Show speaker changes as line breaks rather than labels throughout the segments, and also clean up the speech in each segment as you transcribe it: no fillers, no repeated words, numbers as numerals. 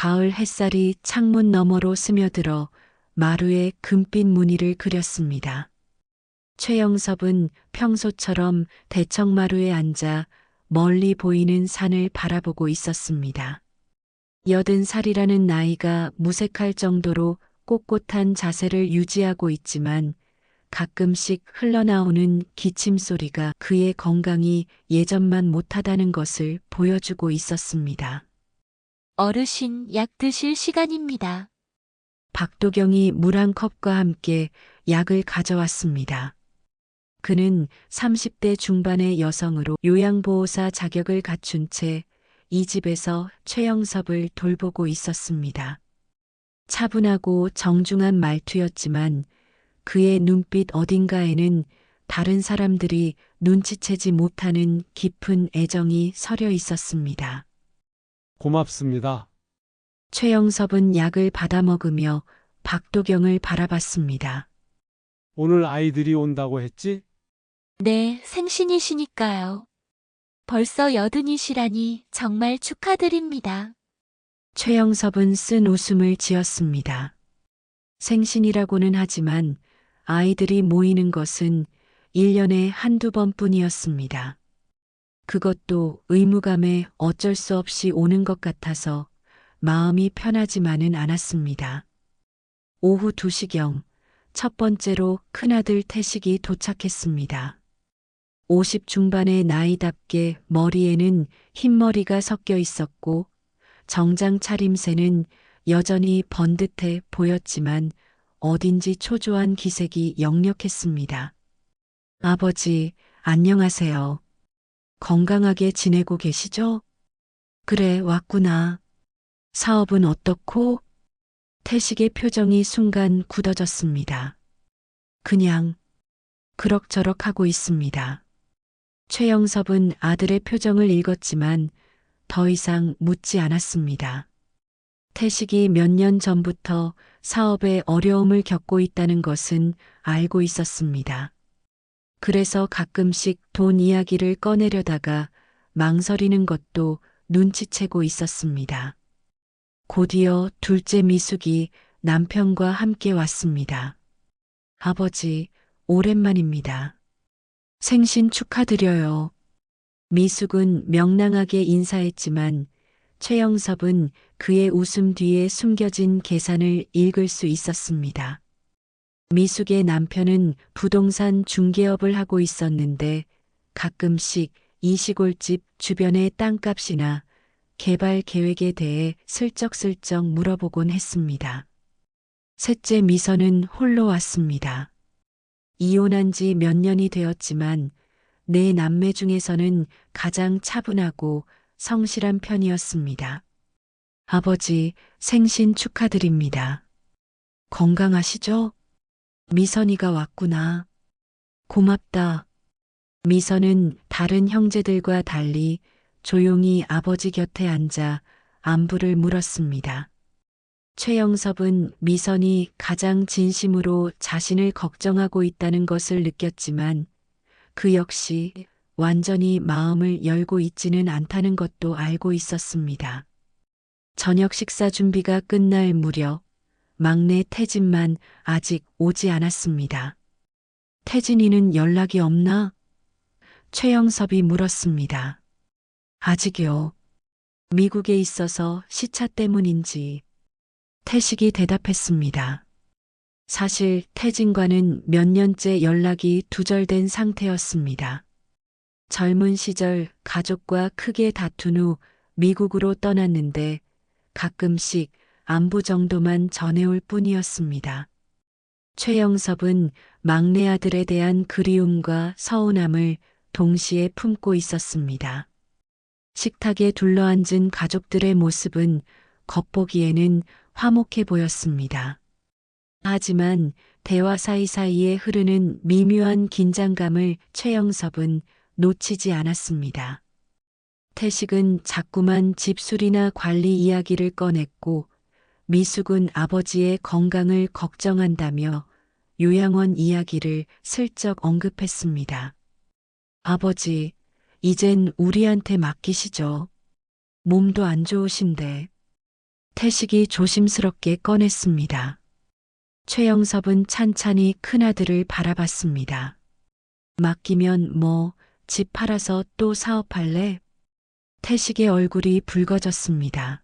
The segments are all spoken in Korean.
가을 햇살이 창문 너머로 스며들어 마루에 금빛 무늬를 그렸습니다. 최영섭은 평소처럼 대청마루에 앉아 멀리 보이는 산을 바라보고 있었습니다. 80살이라는 나이가 무색할 정도로 꼿꼿한 자세를 유지하고 있지만 가끔씩 흘러나오는 기침 소리가 그의 건강이 예전만 못하다는 것을 보여주고 있었습니다.
어르신, 약 드실 시간입니다.
박도경이 물 한 컵과 함께 약을 가져왔습니다. 그는 30대 중반의 여성으로 요양보호사 자격을 갖춘 채 이 집에서 최영섭을 돌보고 있었습니다. 차분하고 정중한 말투였지만 그의 눈빛 어딘가에는 다른 사람들이 눈치채지 못하는 깊은 애정이 서려 있었습니다.
고맙습니다.
최영섭은 약을 받아 먹으며 박도경을 바라봤습니다.
오늘 아이들이 온다고 했지?
네, 생신이시니까요. 벌써 80이시라니 정말 축하드립니다.
최영섭은 쓴 웃음을 지었습니다. 생신이라고는 하지만 아이들이 모이는 것은 1년에 한두 번뿐이었습니다. 그것도 의무감에 어쩔 수 없이 오는 것 같아서 마음이 편하지만은 않았습니다. 오후 2시경 첫 번째로 큰아들 태식이 도착했습니다. 50 중반의 나이답게 머리에는 흰머리가 섞여 있었고 정장 차림새는 여전히 번듯해 보였지만 어딘지 초조한 기색이 역력했습니다. 아버지, 안녕하세요. 건강하게 지내고 계시죠? 그래, 왔구나. 사업은 어떻고? 태식의 표정이 순간 굳어졌습니다. 그냥 그럭저럭 하고 있습니다. 최영섭은 아들의 표정을 읽었지만 더 이상 묻지 않았습니다. 태식이 몇 년 전부터 사업에 어려움을 겪고 있다는 것은 알고 있었습니다. 그래서 가끔씩 돈 이야기를 꺼내려다가 망설이는 것도 눈치채고 있었습니다. 곧이어 둘째 미숙이 남편과 함께 왔습니다. 아버지, 오랜만입니다. 생신 축하드려요. 미숙은 명랑하게 인사했지만 최영섭은 그의 웃음 뒤에 숨겨진 계산을 읽을 수 있었습니다. 미숙의 남편은 부동산 중개업을 하고 있었는데 가끔씩 이 시골집 주변의 땅값이나 개발 계획에 대해 슬쩍슬쩍 물어보곤 했습니다. 셋째 미선은 홀로 왔습니다. 이혼한 지 몇 년이 되었지만 네 남매 중에서는 가장 차분하고 성실한 편이었습니다. 아버지, 생신 축하드립니다. 건강하시죠? 미선이가 왔구나. 고맙다. 미선은 다른 형제들과 달리 조용히 아버지 곁에 앉아 안부를 물었습니다. 최영섭은 미선이 가장 진심으로 자신을 걱정하고 있다는 것을 느꼈지만 그 역시 완전히 마음을 열고 있지는 않다는 것도 알고 있었습니다. 저녁 식사 준비가 끝날 무렵 막내 태진만 아직 오지 않았습니다. 태진이는 연락이 없나? 최영섭이 물었습니다. 아직요. 미국에 있어서 시차 때문인지. 태식이 대답했습니다. 사실 태진과는 몇 년째 연락이 두절된 상태였습니다. 젊은 시절 가족과 크게 다툰 후 미국으로 떠났는데 가끔씩 안부 정도만 전해올 뿐이었습니다. 최영섭은 막내 아들에 대한 그리움과 서운함을 동시에 품고 있었습니다. 식탁에 둘러앉은 가족들의 모습은 겉보기에는 화목해 보였습니다. 하지만 대화 사이사이에 흐르는 미묘한 긴장감을 최영섭은 놓치지 않았습니다. 태식은 자꾸만 집수리나 관리 이야기를 꺼냈고 미숙은 아버지의 건강을 걱정한다며 요양원 이야기를 슬쩍 언급했습니다. 아버지, 이젠 우리한테 맡기시죠. 몸도 안 좋으신데. 태식이 조심스럽게 꺼냈습니다. 최영섭은 찬찬히 큰아들을 바라봤습니다. 맡기면 뭐, 집 팔아서 또 사업할래? 태식의 얼굴이 붉어졌습니다.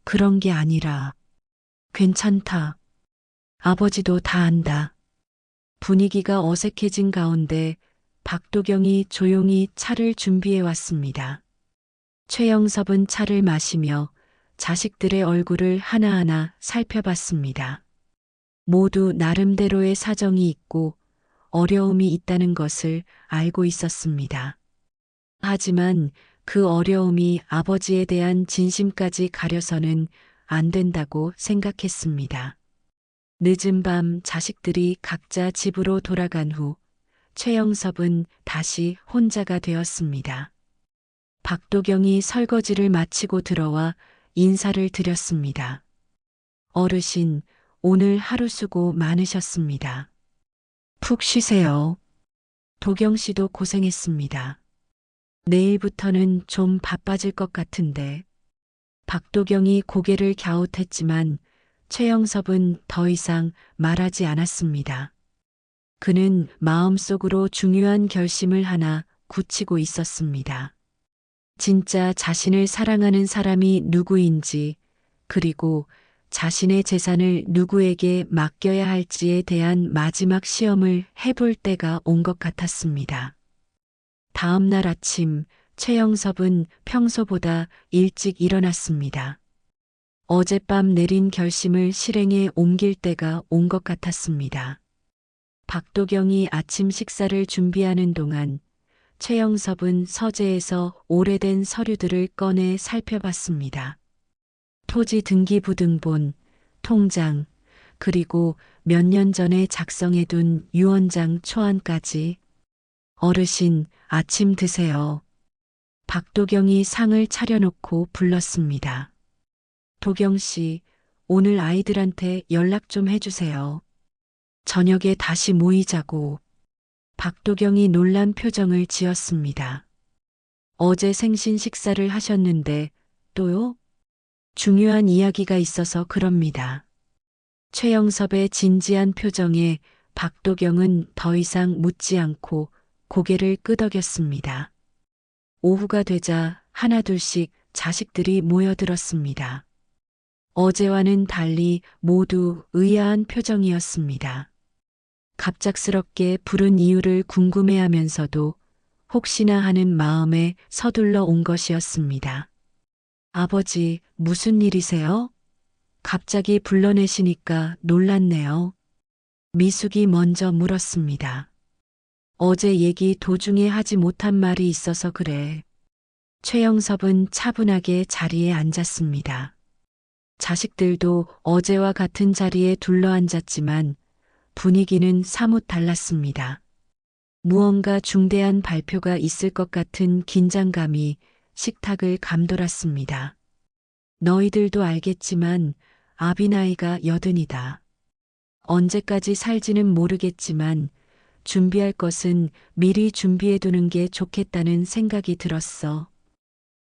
그런 게 아니라. 괜찮다. 아버지도 다 안다. 분위기가 어색해진 가운데 박도경이 조용히 차를 준비해 왔습니다. 최영섭은 차를 마시며 자식들의 얼굴을 하나하나 살펴봤습니다. 모두 나름대로의 사정이 있고 어려움이 있다는 것을 알고 있었습니다. 하지만 그 어려움이 아버지에 대한 진심까지 가려서는 안 된다고 생각했습니다. 늦은 밤 자식들이 각자 집으로 돌아간 후 최영섭은 다시 혼자가 되었습니다. 박도경이 설거지를 마치고 들어와 인사를 드렸습니다. 어르신, 오늘 하루 수고 많으셨습니다. 푹 쉬세요. 도경 씨도 고생했습니다. 내일부터는 좀 바빠질 것 같은데. 박도경이 고개를 갸웃했지만 최영섭은 더 이상 말하지 않았습니다. 그는 마음속으로 중요한 결심을 하나 굳히고 있었습니다. 진짜 자신을 사랑하는 사람이 누구인지, 그리고 자신의 재산을 누구에게 맡겨야 할지에 대한 마지막 시험을 해볼 때가 온 것 같았습니다. 다음 날 아침, 최영섭은 평소보다 일찍 일어났습니다. 어젯밤 내린 결심을 실행에 옮길 때가 온 것 같았습니다. 박도경이 아침 식사를 준비하는 동안 최영섭은 서재에서 오래된 서류들을 꺼내 살펴봤습니다. 토지 등기부등본, 통장, 그리고 몇 년 전에 작성해둔 유언장 초안까지. 어르신, 아침 드세요. 박도경이 상을 차려놓고 불렀습니다. 도경 씨, 오늘 아이들한테 연락 좀 해주세요. 저녁에 다시 모이자고. 박도경이 놀란 표정을 지었습니다. 어제 생신 식사를 하셨는데 또요? 중요한 이야기가 있어서 그럽니다. 최영섭의 진지한 표정에 박도경은 더 이상 묻지 않고 고개를 끄덕였습니다. 오후가 되자 하나둘씩 자식들이 모여들었습니다. 어제와는 달리 모두 의아한 표정이었습니다. 갑작스럽게 부른 이유를 궁금해하면서도 혹시나 하는 마음에 서둘러 온 것이었습니다. 아버지, 무슨 일이세요? 갑자기 불러내시니까 놀랐네요. 미숙이 먼저 물었습니다. 어제 얘기 도중에 하지 못한 말이 있어서 그래. 최영섭은 차분하게 자리에 앉았습니다. 자식들도 어제와 같은 자리에 둘러앉았지만 분위기는 사뭇 달랐습니다. 무언가 중대한 발표가 있을 것 같은 긴장감이 식탁을 감돌았습니다. 너희들도 알겠지만 아비 나이가 80이다. 언제까지 살지는 모르겠지만 준비할 것은 미리 준비해두는 게 좋겠다는 생각이 들었어.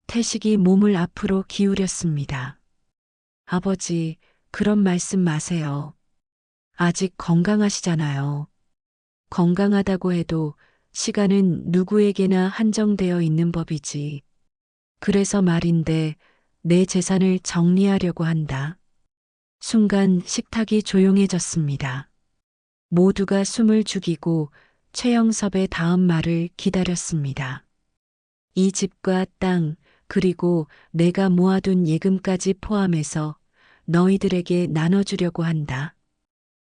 태식이 몸을 앞으로 기울였습니다. 아버지, 그런 말씀 마세요. 아직 건강하시잖아요. 건강하다고 해도 시간은 누구에게나 한정되어 있는 법이지. 그래서 말인데 내 재산을 정리하려고 한다. 순간 식탁이 조용해졌습니다. 모두가 숨을 죽이고 최영섭의 다음 말을 기다렸습니다. 이 집과 땅, 그리고 내가 모아둔 예금까지 포함해서 너희들에게 나눠주려고 한다.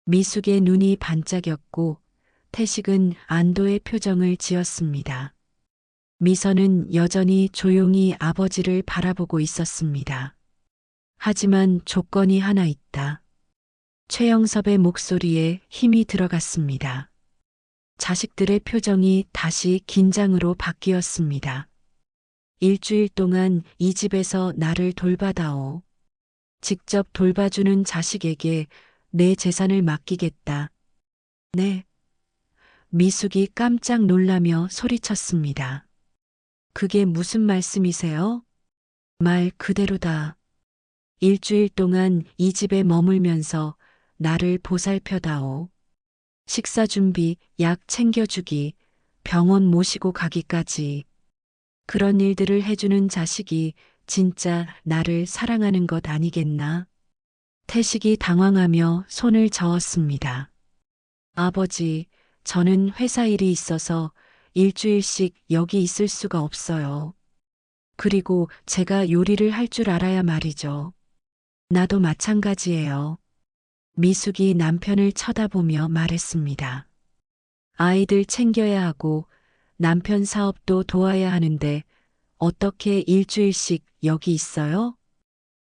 미숙의 눈이 반짝였고 태식은 안도의 표정을 지었습니다. 미선은 여전히 조용히 아버지를 바라보고 있었습니다. 하지만 조건이 하나 있다. 최영섭의 목소리에 힘이 들어갔습니다. 자식들의 표정이 다시 긴장으로 바뀌었습니다. 일주일 동안 이 집에서 나를 돌봐다오. 직접 돌봐주는 자식에게 내 재산을 맡기겠다. 네. 미숙이 깜짝 놀라며 소리쳤습니다. 그게 무슨 말씀이세요? 말 그대로다. 일주일 동안 이 집에 머물면서 나를 보살펴다오. 식사 준비, 약 챙겨주기, 병원 모시고 가기까지. 그런 일들을 해주는 자식이 진짜 나를 사랑하는 것 아니겠나? 태식이 당황하며 손을 저었습니다. 아버지, 저는 회사 일이 있어서 일주일씩 여기 있을 수가 없어요. 그리고 제가 요리를 할 줄 알아야 말이죠. 나도 마찬가지예요. 미숙이 남편을 쳐다보며 말했습니다. 아이들 챙겨야 하고 남편 사업도 도와야 하는데 어떻게 일주일씩 여기 있어요?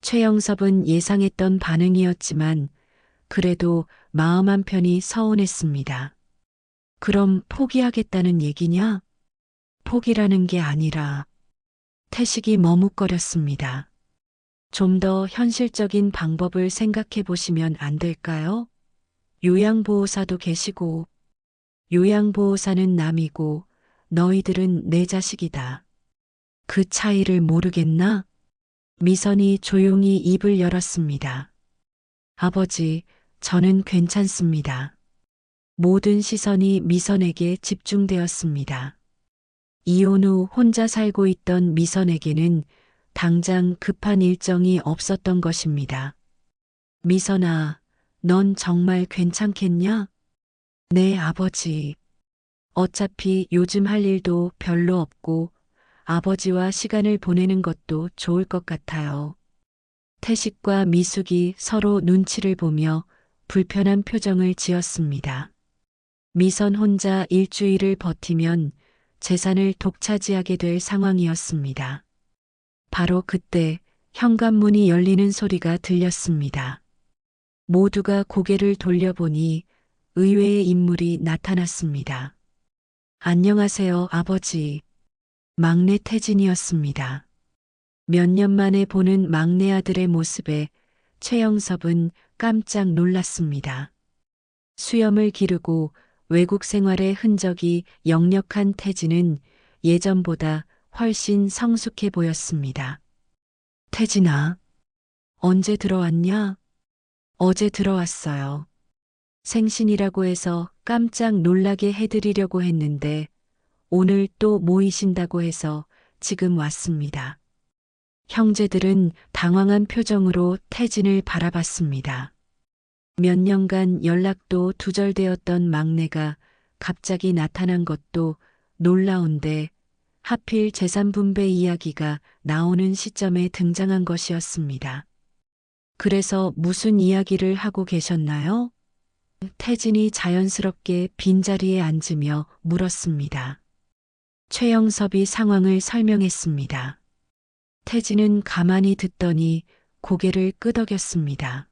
최영섭은 예상했던 반응이었지만 그래도 마음 한편이 서운했습니다. 그럼 포기하겠다는 얘기냐? 포기라는 게 아니라 태식이 머뭇거렸습니다. 좀 더 현실적인 방법을 생각해 보시면 안 될까요? 요양보호사도 계시고, 요양보호사는 남이고, 너희들은 내 자식이다. 그 차이를 모르겠나? 미선이 조용히 입을 열었습니다. 아버지, 저는 괜찮습니다. 모든 시선이 미선에게 집중되었습니다. 이혼 후 혼자 살고 있던 미선에게는 당장 급한 일정이 없었던 것입니다. 미선아, 넌 정말 괜찮겠냐? 네, 아버지. 어차피 요즘 할 일도 별로 없고 아버지와 시간을 보내는 것도 좋을 것 같아요. 태식과 미숙이 서로 눈치를 보며 불편한 표정을 지었습니다. 미선 혼자 일주일을 버티면 재산을 독차지하게 될 상황이었습니다. 바로 그때 현관문이 열리는 소리가 들렸습니다. 모두가 고개를 돌려보니 의외의 인물이 나타났습니다. 안녕하세요, 아버지. 막내 태진이었습니다. 몇 년 만에 보는 막내 아들의 모습에 최영섭은 깜짝 놀랐습니다. 수염을 기르고 외국 생활의 흔적이 역력한 태진은 예전보다 훨씬 성숙해 보였습니다. 태진아, 언제 들어왔냐? 어제 들어왔어요. 생신이라고 해서 깜짝 놀라게 해드리려고 했는데 오늘 또 모이신다고 해서 지금 왔습니다. 형제들은 당황한 표정으로 태진을 바라봤습니다. 몇 년간 연락도 두절되었던 막내가 갑자기 나타난 것도 놀라운데 하필 재산 분배 이야기가 나오는 시점에 등장한 것이었습니다. 그래서 무슨 이야기를 하고 계셨나요? 태진이 자연스럽게 빈자리에 앉으며 물었습니다. 최영섭이 상황을 설명했습니다. 태진은 가만히 듣더니 고개를 끄덕였습니다.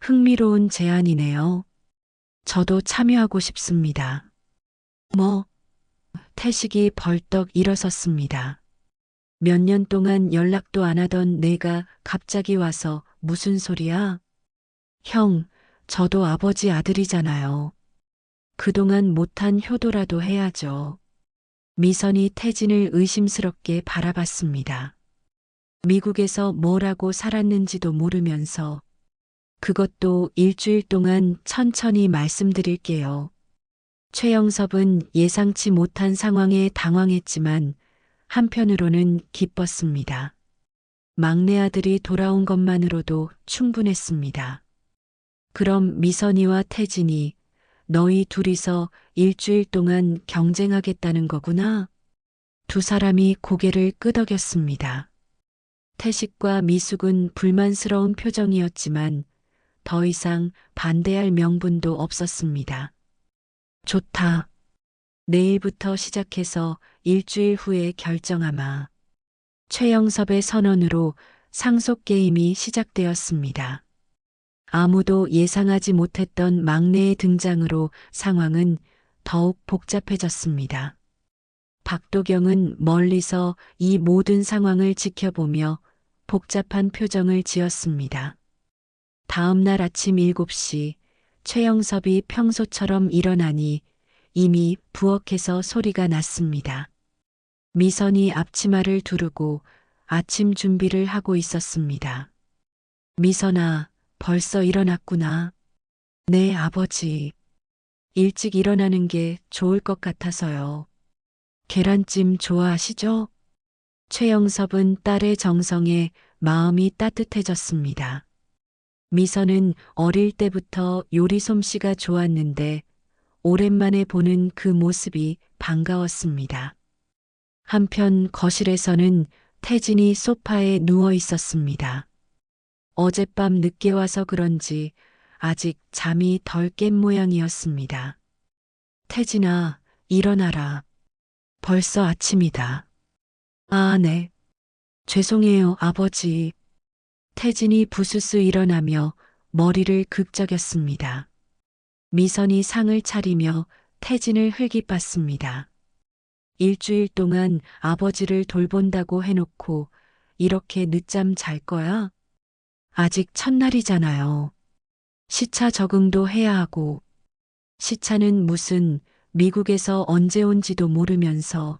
흥미로운 제안이네요. 저도 참여하고 싶습니다. 뭐? 태식이 벌떡 일어섰습니다. 몇 년 동안 연락도 안 하던 내가 갑자기 와서 무슨 소리야? 형, 저도 아버지 아들이잖아요. 그동안 못한 효도라도 해야죠. 미선이 태진을 의심스럽게 바라봤습니다. 미국에서 뭘 하고 살았는지도 모르면서 그것도 일주일 동안 천천히 말씀드릴게요. 최영섭은 예상치 못한 상황에 당황했지만 한편으로는 기뻤습니다. 막내 아들이 돌아온 것만으로도 충분했습니다. 그럼 미선이와 태진이 너희 둘이서 일주일 동안 경쟁하겠다는 거구나? 두 사람이 고개를 끄덕였습니다. 태식과 미숙은 불만스러운 표정이었지만 더 이상 반대할 명분도 없었습니다. 좋다. 내일부터 시작해서 일주일 후에 결정하마. 최영섭의 선언으로 상속 게임이 시작되었습니다. 아무도 예상하지 못했던 막내의 등장으로 상황은 더욱 복잡해졌습니다. 박도경은 멀리서 이 모든 상황을 지켜보며 복잡한 표정을 지었습니다. 다음 날 아침 7시 최영섭이 평소처럼 일어나니 이미 부엌에서 소리가 났습니다. 미선이 앞치마를 두르고 아침 준비를 하고 있었습니다. 미선아, 벌써 일어났구나. 네, 아버지. 일찍 일어나는 게 좋을 것 같아서요. 계란찜 좋아하시죠? 최영섭은 딸의 정성에 마음이 따뜻해졌습니다. 미선은 어릴 때부터 요리 솜씨가 좋았는데 오랜만에 보는 그 모습이 반가웠습니다. 한편 거실에서는 태진이 소파에 누워 있었습니다. 어젯밤 늦게 와서 그런지 아직 잠이 덜 깬 모양이었습니다. 태진아, 일어나라. 벌써 아침이다. 아, 네. 죄송해요, 아버지. 태진이 부스스 일어나며 머리를 극적였습니다. 미선이 상을 차리며 태진을 흘깃봤습니다. 일주일 동안 아버지를 돌본다고 해놓고 이렇게 늦잠 잘 거야? 아직 첫날이잖아요. 시차 적응도 해야 하고, 시차는 무슨 미국에서 언제 온지도 모르면서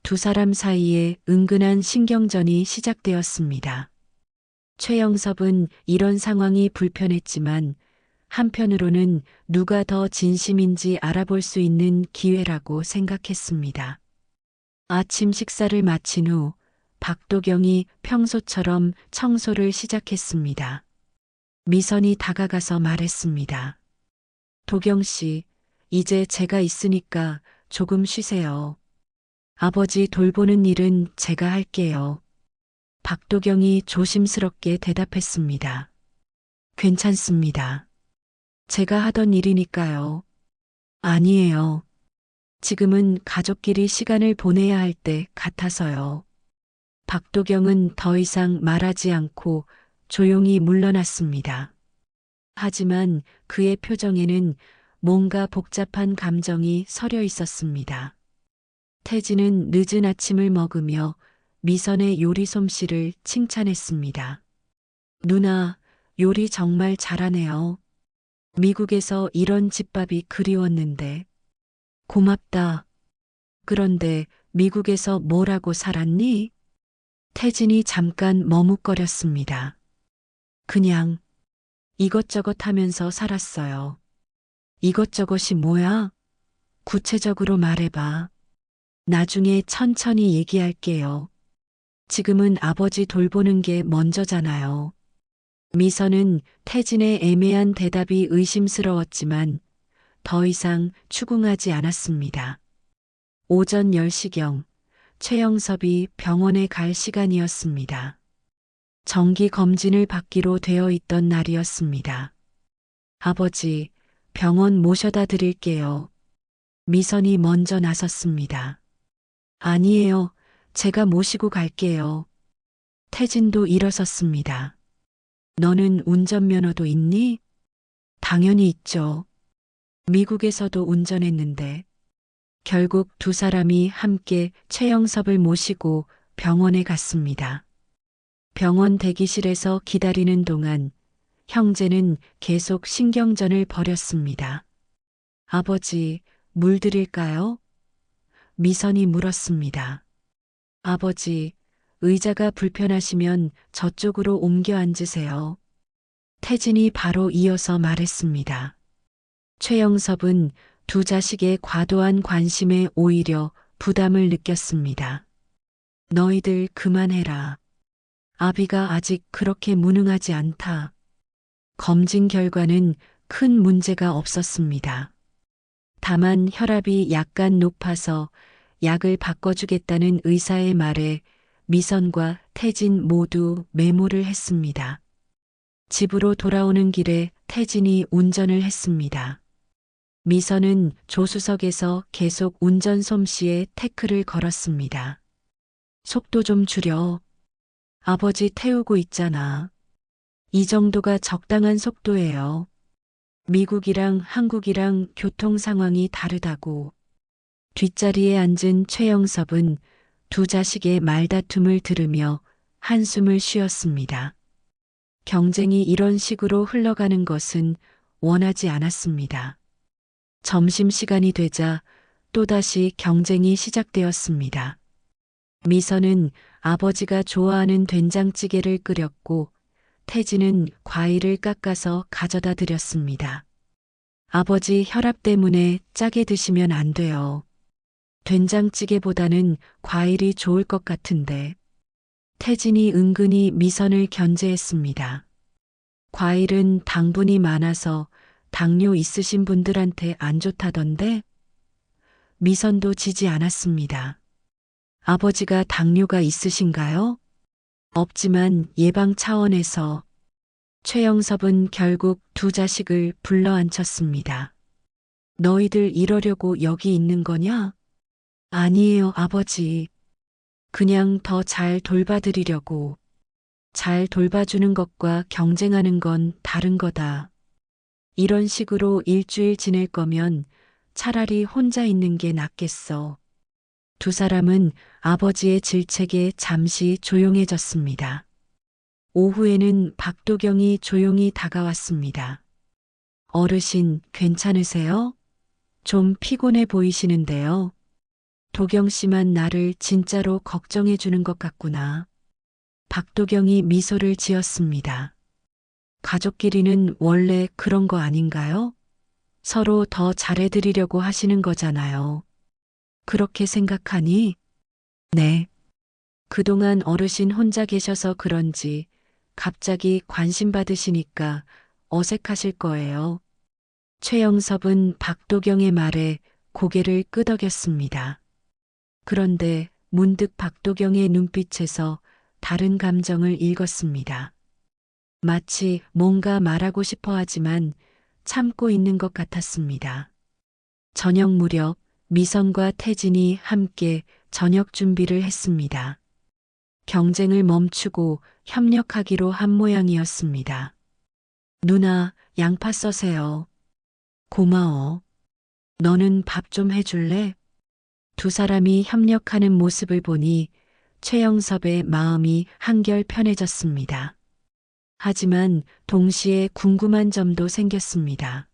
두 사람 사이에 은근한 신경전이 시작되었습니다. 최영섭은 이런 상황이 불편했지만 한편으로는 누가 더 진심인지 알아볼 수 있는 기회라고 생각했습니다. 아침 식사를 마친 후 박도경이 평소처럼 청소를 시작했습니다. 미선이 다가가서 말했습니다. 도경 씨, 이제 제가 있으니까 조금 쉬세요. 아버지 돌보는 일은 제가 할게요. 박도경이 조심스럽게 대답했습니다. 괜찮습니다. 제가 하던 일이니까요. 아니에요. 지금은 가족끼리 시간을 보내야 할 때 같아서요. 박도경은 더 이상 말하지 않고 조용히 물러났습니다. 하지만 그의 표정에는 뭔가 복잡한 감정이 서려 있었습니다. 태진은 늦은 아침을 먹으며 미선의 요리 솜씨를 칭찬했습니다. 누나, 요리 정말 잘하네요. 미국에서 이런 집밥이 그리웠는데. 고맙다. 그런데 미국에서 뭐라고 살았니? 태진이 잠깐 머뭇거렸습니다. 그냥 이것저것 하면서 살았어요. 이것저것이 뭐야? 구체적으로 말해봐. 나중에 천천히 얘기할게요. 지금은 아버지 돌보는 게 먼저잖아요. 미선은 태진의 애매한 대답이 의심스러웠지만 더 이상 추궁하지 않았습니다. 오전 10시경 최영섭이 병원에 갈 시간이었습니다. 정기 검진을 받기로 되어 있던 날이었습니다. 아버지, 병원 모셔다 드릴게요. 미선이 먼저 나섰습니다. 아니에요. 제가 모시고 갈게요. 태진도 일어섰습니다. 너는 운전면허도 있니? 당연히 있죠. 미국에서도 운전했는데. 결국 두 사람이 함께 최영섭을 모시고 병원에 갔습니다. 병원 대기실에서 기다리는 동안 형제는 계속 신경전을 벌였습니다. 아버지, 물 드릴까요? 미선이 물었습니다. 아버지, 의자가 불편하시면 저쪽으로 옮겨 앉으세요. 태진이 바로 이어서 말했습니다. 최영섭은 두 자식의 과도한 관심에 오히려 부담을 느꼈습니다. 너희들 그만해라. 아비가 아직 그렇게 무능하지 않다. 검진 결과는 큰 문제가 없었습니다. 다만 혈압이 약간 높아서 약을 바꿔주겠다는 의사의 말에 미선과 태진 모두 메모를 했습니다. 집으로 돌아오는 길에 태진이 운전을 했습니다. 미선은 조수석에서 계속 운전 솜씨에 태클을 걸었습니다. 속도 좀 줄여. 아버지 태우고 있잖아. 이 정도가 적당한 속도예요. 미국이랑 한국이랑 교통 상황이 다르다고. 뒷자리에 앉은 최영섭은 두 자식의 말다툼을 들으며 한숨을 쉬었습니다. 경쟁이 이런 식으로 흘러가는 것은 원하지 않았습니다. 점심시간이 되자 또다시 경쟁이 시작되었습니다. 미선은 아버지가 좋아하는 된장찌개를 끓였고 태진은 과일을 깎아서 가져다 드렸습니다. 아버지 혈압 때문에 짜게 드시면 안 돼요. 된장찌개보다는 과일이 좋을 것 같은데. 태진이 은근히 미선을 견제했습니다. 과일은 당분이 많아서 당뇨 있으신 분들한테 안 좋다던데? 미선도 지지 않았습니다. 아버지가 당뇨가 있으신가요? 없지만 예방 차원에서. 최영섭은 결국 두 자식을 불러앉혔습니다. 너희들 이러려고 여기 있는 거냐? 아니에요, 아버지. 그냥 더 잘 돌봐드리려고. 잘 돌봐주는 것과 경쟁하는 건 다른 거다. 이런 식으로 일주일 지낼 거면 차라리 혼자 있는 게 낫겠어. 두 사람은 아버지의 질책에 잠시 조용해졌습니다. 오후에는 박도경이 조용히 다가왔습니다. 어르신, 괜찮으세요? 좀 피곤해 보이시는데요. 도경 씨만 나를 진짜로 걱정해 주는 것 같구나. 박도경이 미소를 지었습니다. 가족끼리는 원래 그런 거 아닌가요? 서로 더 잘해드리려고 하시는 거잖아요. 그렇게 생각하니? 네. 그동안 어르신 혼자 계셔서 그런지 갑자기 관심 받으시니까 어색하실 거예요. 최영섭은 박도경의 말에 고개를 끄덕였습니다. 그런데 문득 박도경의 눈빛에서 다른 감정을 읽었습니다. 마치 뭔가 말하고 싶어 하지만 참고 있는 것 같았습니다. 저녁 무렵 미선과 태진이 함께 저녁 준비를 했습니다. 경쟁을 멈추고 협력하기로 한 모양이었습니다. 누나, 양파 써세요. 고마워. 너는 밥 좀 해줄래? 두 사람이 협력하는 모습을 보니 최영섭의 마음이 한결 편해졌습니다. 하지만 동시에 궁금한 점도 생겼습니다.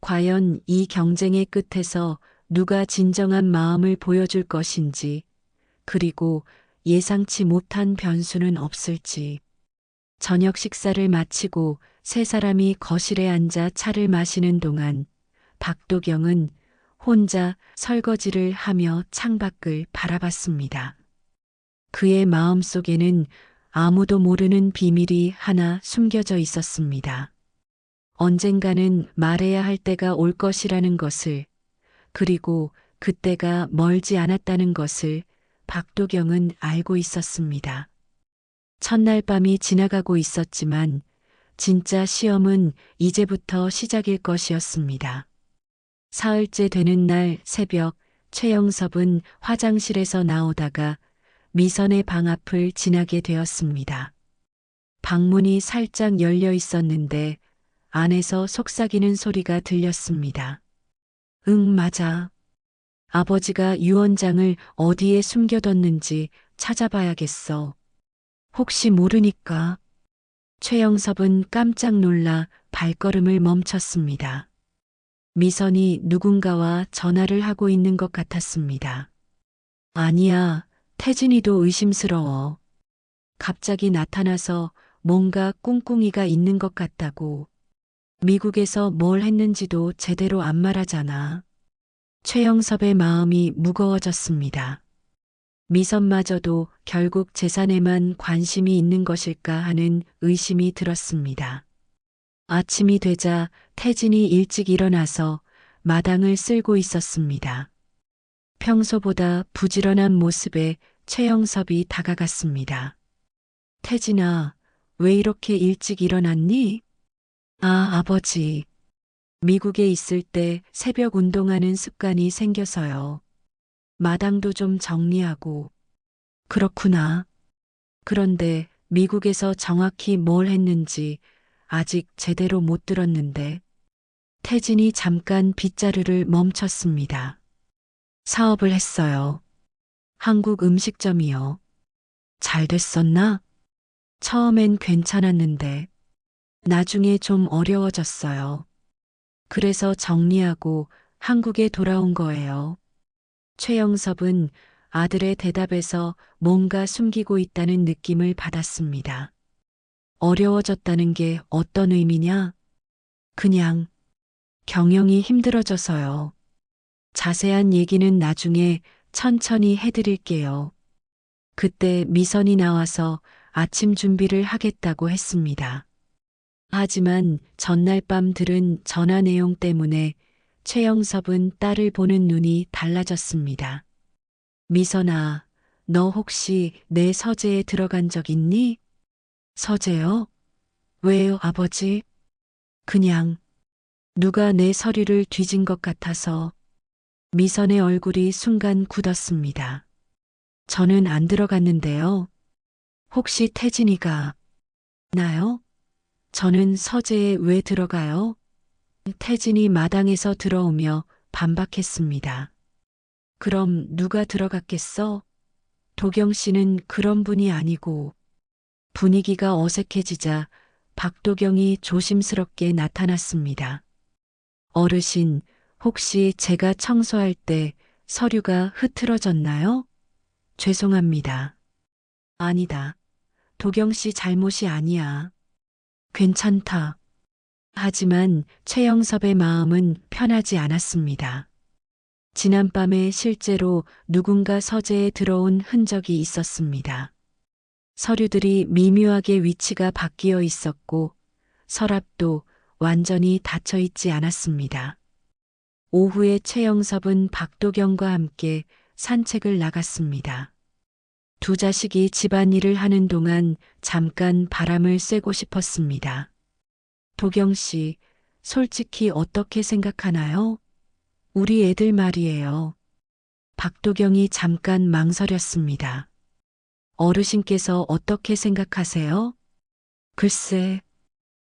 과연 이 경쟁의 끝에서 누가 진정한 마음을 보여줄 것인지, 그리고 예상치 못한 변수는 없을지. 저녁 식사를 마치고 세 사람이 거실에 앉아 차를 마시는 동안 박도경은 혼자 설거지를 하며 창밖을 바라봤습니다. 그의 마음속에는 아무도 모르는 비밀이 하나 숨겨져 있었습니다. 언젠가는 말해야 할 때가 올 것이라는 것을, 그리고 그때가 멀지 않았다는 것을 박도경은 알고 있었습니다. 첫날 밤이 지나가고 있었지만 진짜 시험은 이제부터 시작일 것이었습니다. 사흘째 되는 날 새벽 최영섭은 화장실에서 나오다가 미선의 방 앞을 지나게 되었습니다. 방문이 살짝 열려 있었는데 안에서 속삭이는 소리가 들렸습니다. 응, 맞아. 아버지가 유언장을 어디에 숨겨뒀는지 찾아봐야겠어. 혹시 모르니까. 최영섭은 깜짝 놀라 발걸음을 멈췄습니다. 미선이 누군가와 전화를 하고 있는 것 같았습니다. 아니야, 태진이도 의심스러워. 갑자기 나타나서 뭔가 꿍꿍이가 있는 것 같다고. 미국에서 뭘 했는지도 제대로 안 말하잖아. 최영섭의 마음이 무거워졌습니다. 미선마저도 결국 재산에만 관심이 있는 것일까 하는 의심이 들었습니다. 아침이 되자 태진이 일찍 일어나서 마당을 쓸고 있었습니다. 평소보다 부지런한 모습에 최영섭이 다가갔습니다. 태진아, 왜 이렇게 일찍 일어났니? 아, 아버지. 미국에 있을 때 새벽 운동하는 습관이 생겨서요. 마당도 좀 정리하고. 그렇구나. 그런데 미국에서 정확히 뭘 했는지 아직 제대로 못 들었는데. 태진이 잠깐 빗자루를 멈췄습니다. 사업을 했어요. 한국 음식점이요. 잘 됐었나? 처음엔 괜찮았는데 나중에 좀 어려워졌어요. 그래서 정리하고 한국에 돌아온 거예요. 최영섭은 아들의 대답에서 뭔가 숨기고 있다는 느낌을 받았습니다. 어려워졌다는 게 어떤 의미냐? 그냥 경영이 힘들어져서요. 자세한 얘기는 나중에 천천히 해드릴게요. 그때 미선이 나와서 아침 준비를 하겠다고 했습니다. 하지만 전날 밤 들은 전화 내용 때문에 최영섭은 딸을 보는 눈이 달라졌습니다. 미선아, 너 혹시 내 서재에 들어간 적 있니? 서재요? 왜요, 아버지? 그냥 누가 내 서류를 뒤진 것 같아서. 미선의 얼굴이 순간 굳었습니다. 저는 안 들어갔는데요. 혹시 태진이가 나요? 저는 서재에 왜 들어가요? 태진이 마당에서 들어오며 반박했습니다. 그럼 누가 들어갔겠어? 도경 씨는 그런 분이 아니고. 분위기가 어색해지자 박도경이 조심스럽게 나타났습니다. 어르신, 혹시 제가 청소할 때 서류가 흐트러졌나요? 죄송합니다. 아니다. 도경 씨 잘못이 아니야. 괜찮다. 하지만 최영섭의 마음은 편하지 않았습니다. 지난밤에 실제로 누군가 서재에 들어온 흔적이 있었습니다. 서류들이 미묘하게 위치가 바뀌어 있었고 서랍도 완전히 닫혀 있지 않았습니다. 오후에 최영섭은 박도경과 함께 산책을 나갔습니다. 두 자식이 집안일을 하는 동안 잠깐 바람을 쐬고 싶었습니다. 도경 씨, 솔직히 어떻게 생각하나요? 우리 애들 말이에요. 박도경이 잠깐 망설였습니다. 어르신께서 어떻게 생각하세요? 글쎄,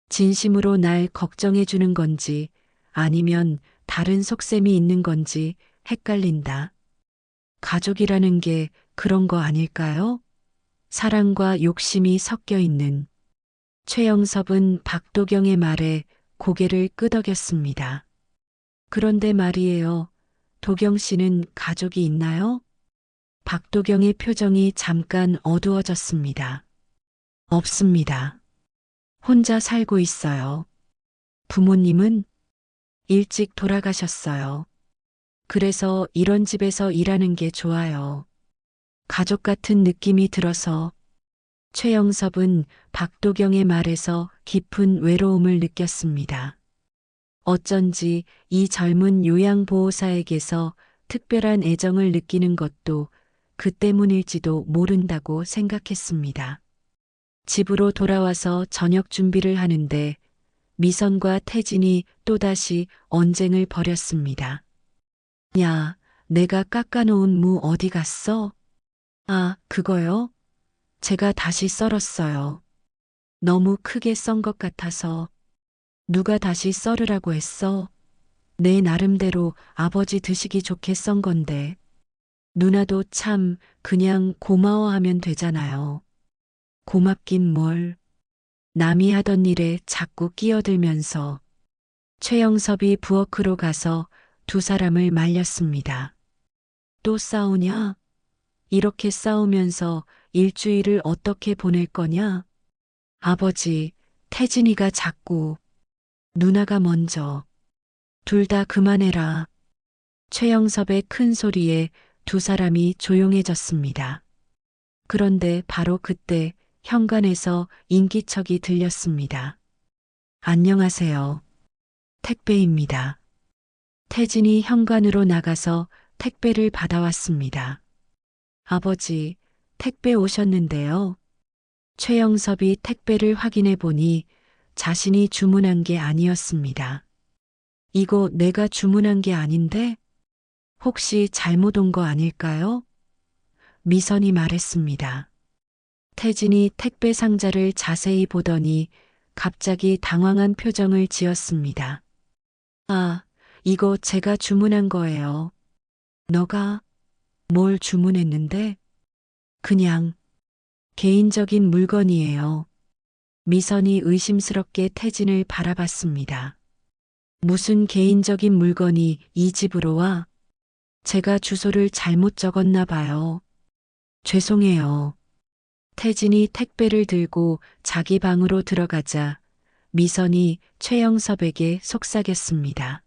진심으로 날 걱정해 주는 건지 아니면 다른 속셈이 있는 건지 헷갈린다. 가족이라는 게 그런 거 아닐까요? 사랑과 욕심이 섞여 있는. 최영섭은 박도경의 말에 고개를 끄덕였습니다. 그런데 말이에요. 도경 씨는 가족이 있나요? 박도경의 표정이 잠깐 어두워졌습니다. 없습니다. 혼자 살고 있어요. 부모님은 일찍 돌아가셨어요. 그래서 이런 집에서 일하는 게 좋아요. 가족 같은 느낌이 들어서. 최영섭은 박도경의 말에서 깊은 외로움을 느꼈습니다. 어쩐지 이 젊은 요양보호사에게서 특별한 애정을 느끼는 것도 그 때문일지도 모른다고 생각했습니다. 집으로 돌아와서 저녁 준비를 하는데 미선과 태진이 또다시 언쟁을 벌였습니다. 야, 내가 깎아놓은 무 어디 갔어? 아, 그거요? 제가 다시 썰었어요. 너무 크게 썬 것 같아서. 누가 다시 썰으라고 했어? 내 나름대로 아버지 드시기 좋게 썬 건데. 누나도 참 그냥 고마워하면 되잖아요. 고맙긴 뭘. 남이 하던 일에 자꾸 끼어들면서. 최영섭이 부엌으로 가서 두 사람을 말렸습니다. 또 싸우냐? 이렇게 싸우면서 일주일을 어떻게 보낼 거냐? 아버지, 태진이가 자꾸. 누나가 먼저. 둘 다 그만해라. 최영섭의 큰 소리에 두 사람이 조용해졌습니다. 그런데 바로 그때 현관에서 인기척이 들렸습니다. 안녕하세요. 택배입니다. 태진이 현관으로 나가서 택배를 받아왔습니다. 아버지, 택배 오셨는데요. 최영섭이 택배를 확인해 보니 자신이 주문한 게 아니었습니다. 이거 내가 주문한 게 아닌데? 혹시 잘못 온 거 아닐까요? 미선이 말했습니다. 태진이 택배 상자를 자세히 보더니 갑자기 당황한 표정을 지었습니다. 아, 이거 제가 주문한 거예요. 너가 뭘 주문했는데? 그냥 개인적인 물건이에요. 미선이 의심스럽게 태진을 바라봤습니다. 무슨 개인적인 물건이 이 집으로 와? 제가 주소를 잘못 적었나 봐요. 죄송해요. 태진이 택배를 들고 자기 방으로 들어가자 미선이 최영섭에게 속삭였습니다.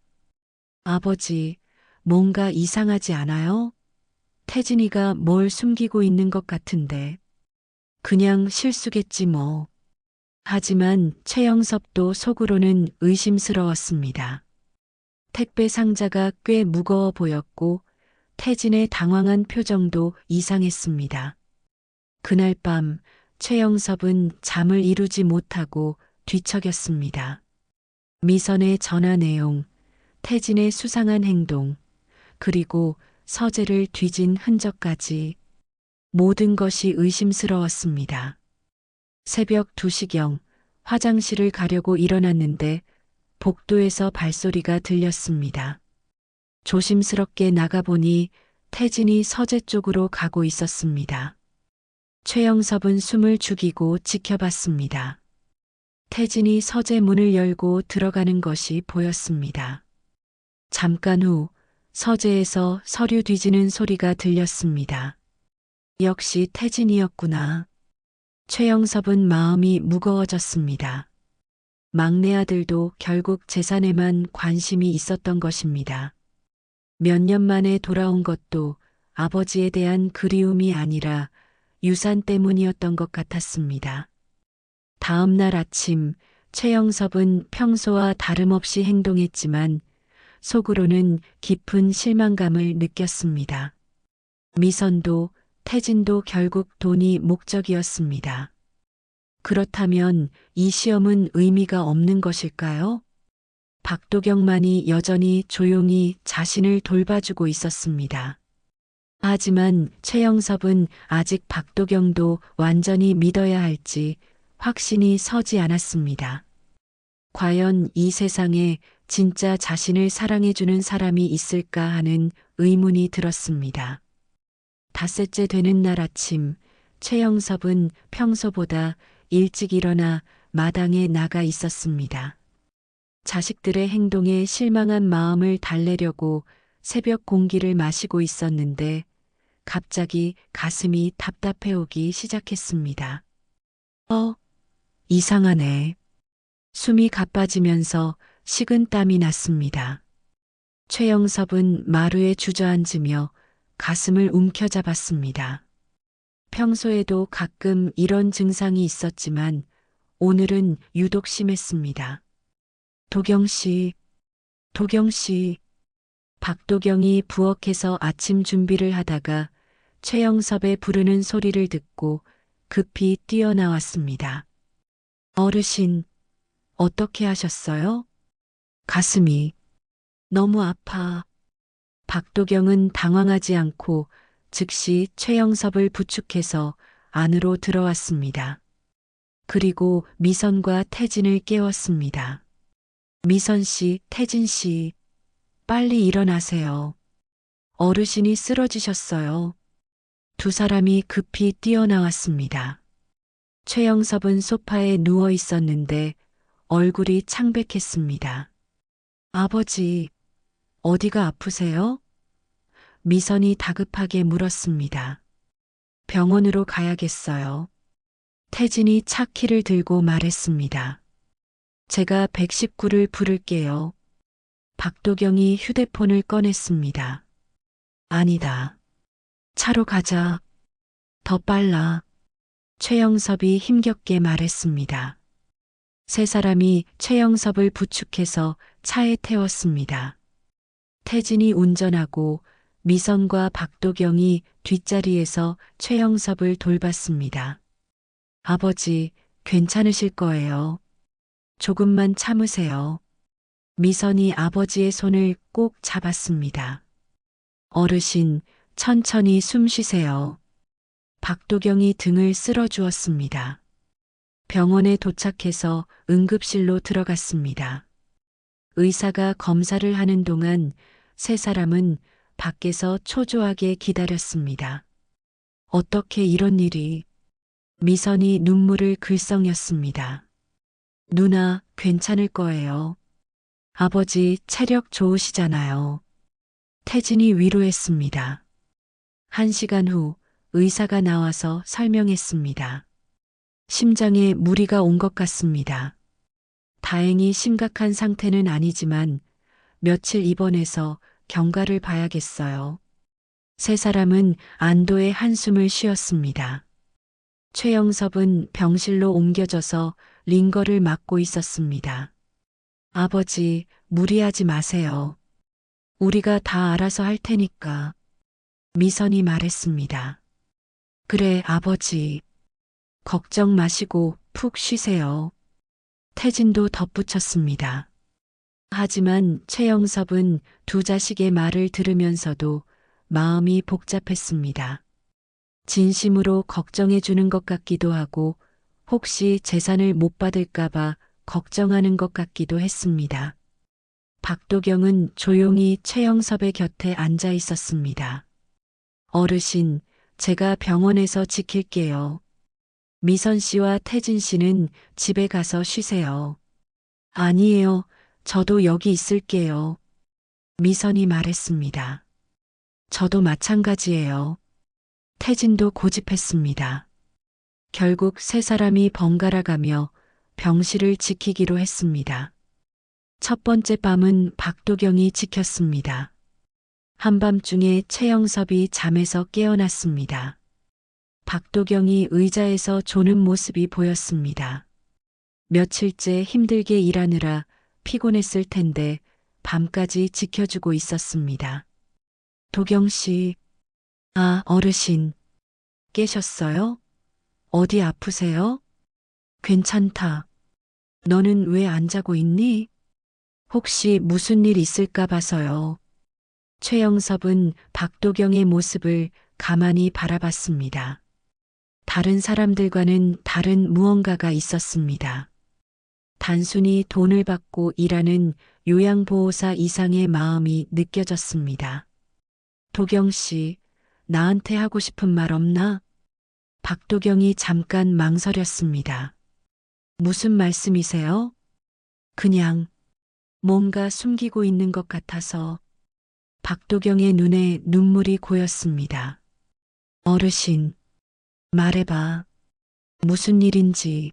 아버지, 뭔가 이상하지 않아요? 태진이가 뭘 숨기고 있는 것 같은데. 그냥 실수겠지 뭐. 하지만 최영섭도 속으로는 의심스러웠습니다. 택배 상자가 꽤 무거워 보였고 태진의 당황한 표정도 이상했습니다. 그날 밤 최영섭은 잠을 이루지 못하고 뒤척였습니다. 미선의 전화 내용, 태진의 수상한 행동, 그리고 서재를 뒤진 흔적까지 모든 것이 의심스러웠습니다. 새벽 2시경 화장실을 가려고 일어났는데 복도에서 발소리가 들렸습니다. 조심스럽게 나가보니 태진이 서재 쪽으로 가고 있었습니다. 최영섭은 숨을 죽이고 지켜봤습니다. 태진이 서재 문을 열고 들어가는 것이 보였습니다. 잠깐 후 서재에서 서류 뒤지는 소리가 들렸습니다. 역시 태진이었구나. 최영섭은 마음이 무거워졌습니다. 막내 아들도 결국 재산에만 관심이 있었던 것입니다. 몇 년 만에 돌아온 것도 아버지에 대한 그리움이 아니라 유산 때문이었던 것 같았습니다. 다음 날 아침 최영섭은 평소와 다름없이 행동했지만 속으로는 깊은 실망감을 느꼈습니다. 미선도 태진도 결국 돈이 목적이었습니다. 그렇다면 이 시험은 의미가 없는 것일까요? 박도경만이 여전히 조용히 자신을 돌봐주고 있었습니다. 하지만 최영섭은 아직 박도경도 완전히 믿어야 할지 확신이 서지 않았습니다. 과연 이 세상에 진짜 자신을 사랑해주는 사람이 있을까 하는 의문이 들었습니다. 닷새째 되는 날 아침, 최영섭은 평소보다 일찍 일어나 마당에 나가 있었습니다. 자식들의 행동에 실망한 마음을 달래려고 새벽 공기를 마시고 있었는데 갑자기 가슴이 답답해오기 시작했습니다. 이상하네. 숨이 가빠지면서 식은땀이 났습니다. 최영섭은 마루에 주저앉으며 가슴을 움켜잡았습니다. 평소에도 가끔 이런 증상이 있었지만 오늘은 유독 심했습니다. 도경 씨. 박도경이 부엌에서 아침 준비를 하다가 최영섭의 부르는 소리를 듣고 급히 뛰어나왔습니다. 어르신, 어떻게 하셨어요? 가슴이 너무 아파. 박도경은 당황하지 않고 즉시 최영섭을 부축해서 안으로 들어왔습니다. 그리고 미선과 태진을 깨웠습니다. 미선 씨, 태진 씨, 빨리 일어나세요. 어르신이 쓰러지셨어요. 두 사람이 급히 뛰어나왔습니다. 최영섭은 소파에 누워 있었는데 얼굴이 창백했습니다. 아버지, 어디가 아프세요? 미선이 다급하게 물었습니다. 병원으로 가야겠어요. 태진이 차 키를 들고 말했습니다. 제가 119를 부를게요. 박도경이 휴대폰을 꺼냈습니다. 아니다. 차로 가자. 더 빨라. 최영섭이 힘겹게 말했습니다. 세 사람이 최영섭을 부축해서 차에 태웠습니다. 태진이 운전하고 미선과 박도경이 뒷자리에서 최영섭을 돌봤습니다. 아버지, 괜찮으실 거예요. 조금만 참으세요. 미선이 아버지의 손을 꼭 잡았습니다. 어르신, 천천히 숨 쉬세요. 박도경이 등을 쓸어주었습니다. 병원에 도착해서 응급실로 들어갔습니다. 의사가 검사를 하는 동안 세 사람은 밖에서 초조하게 기다렸습니다. 어떻게 이런 일이? 미선이 눈물을 글썽였습니다. 누나, 괜찮을 거예요. 아버지 체력 좋으시잖아요. 태진이 위로했습니다. 1시간 후 의사가 나와서 설명했습니다. 심장에 무리가 온 것 같습니다. 다행히 심각한 상태는 아니지만 며칠 입원해서 경과를 봐야겠어요. 세 사람은 안도의 한숨을 쉬었습니다. 최영섭은 병실로 옮겨져서 링거를 맡고 있었습니다. 아버지, 무리하지 마세요. 우리가 다 알아서 할 테니까. 미선이 말했습니다. 그래, 아버지. 걱정 마시고 푹 쉬세요. 태진도 덧붙였습니다. 하지만 최영섭은 두 자식의 말을 들으면서도 마음이 복잡했습니다. 진심으로 걱정해 주는 것 같기도 하고 혹시 재산을 못 받을까봐 걱정하는 것 같기도 했습니다. 박도경은 조용히 최영섭의 곁에 앉아 있었습니다. 어르신, 제가 병원에서 지킬게요. 미선 씨와 태진 씨는 집에 가서 쉬세요. 아니에요. 저도 여기 있을게요. 미선이 말했습니다. 저도 마찬가지예요. 태진도 고집했습니다. 결국 세 사람이 번갈아 가며 병실을 지키기로 했습니다. 첫 번째 밤은 박도경이 지켰습니다. 한밤중에 최영섭이 잠에서 깨어났습니다. 박도경이 의자에서 조는 모습이 보였습니다. 며칠째 힘들게 일하느라 피곤했을 텐데 밤까지 지켜주고 있었습니다. 도경 씨, 아, 어르신, 깨셨어요? 어디 아프세요? 괜찮다. 너는 왜 안 자고 있니? 혹시 무슨 일 있을까 봐서요. 최영섭은 박도경의 모습을 가만히 바라봤습니다. 다른 사람들과는 다른 무언가가 있었습니다. 단순히 돈을 받고 일하는 요양보호사 이상의 마음이 느껴졌습니다. 도경 씨, 나한테 하고 싶은 말 없나? 박도경이 잠깐 망설였습니다. 무슨 말씀이세요? 그냥 뭔가 숨기고 있는 것 같아서. 박도경의 눈에 눈물이 고였습니다. 어르신, 말해봐. 무슨 일인지.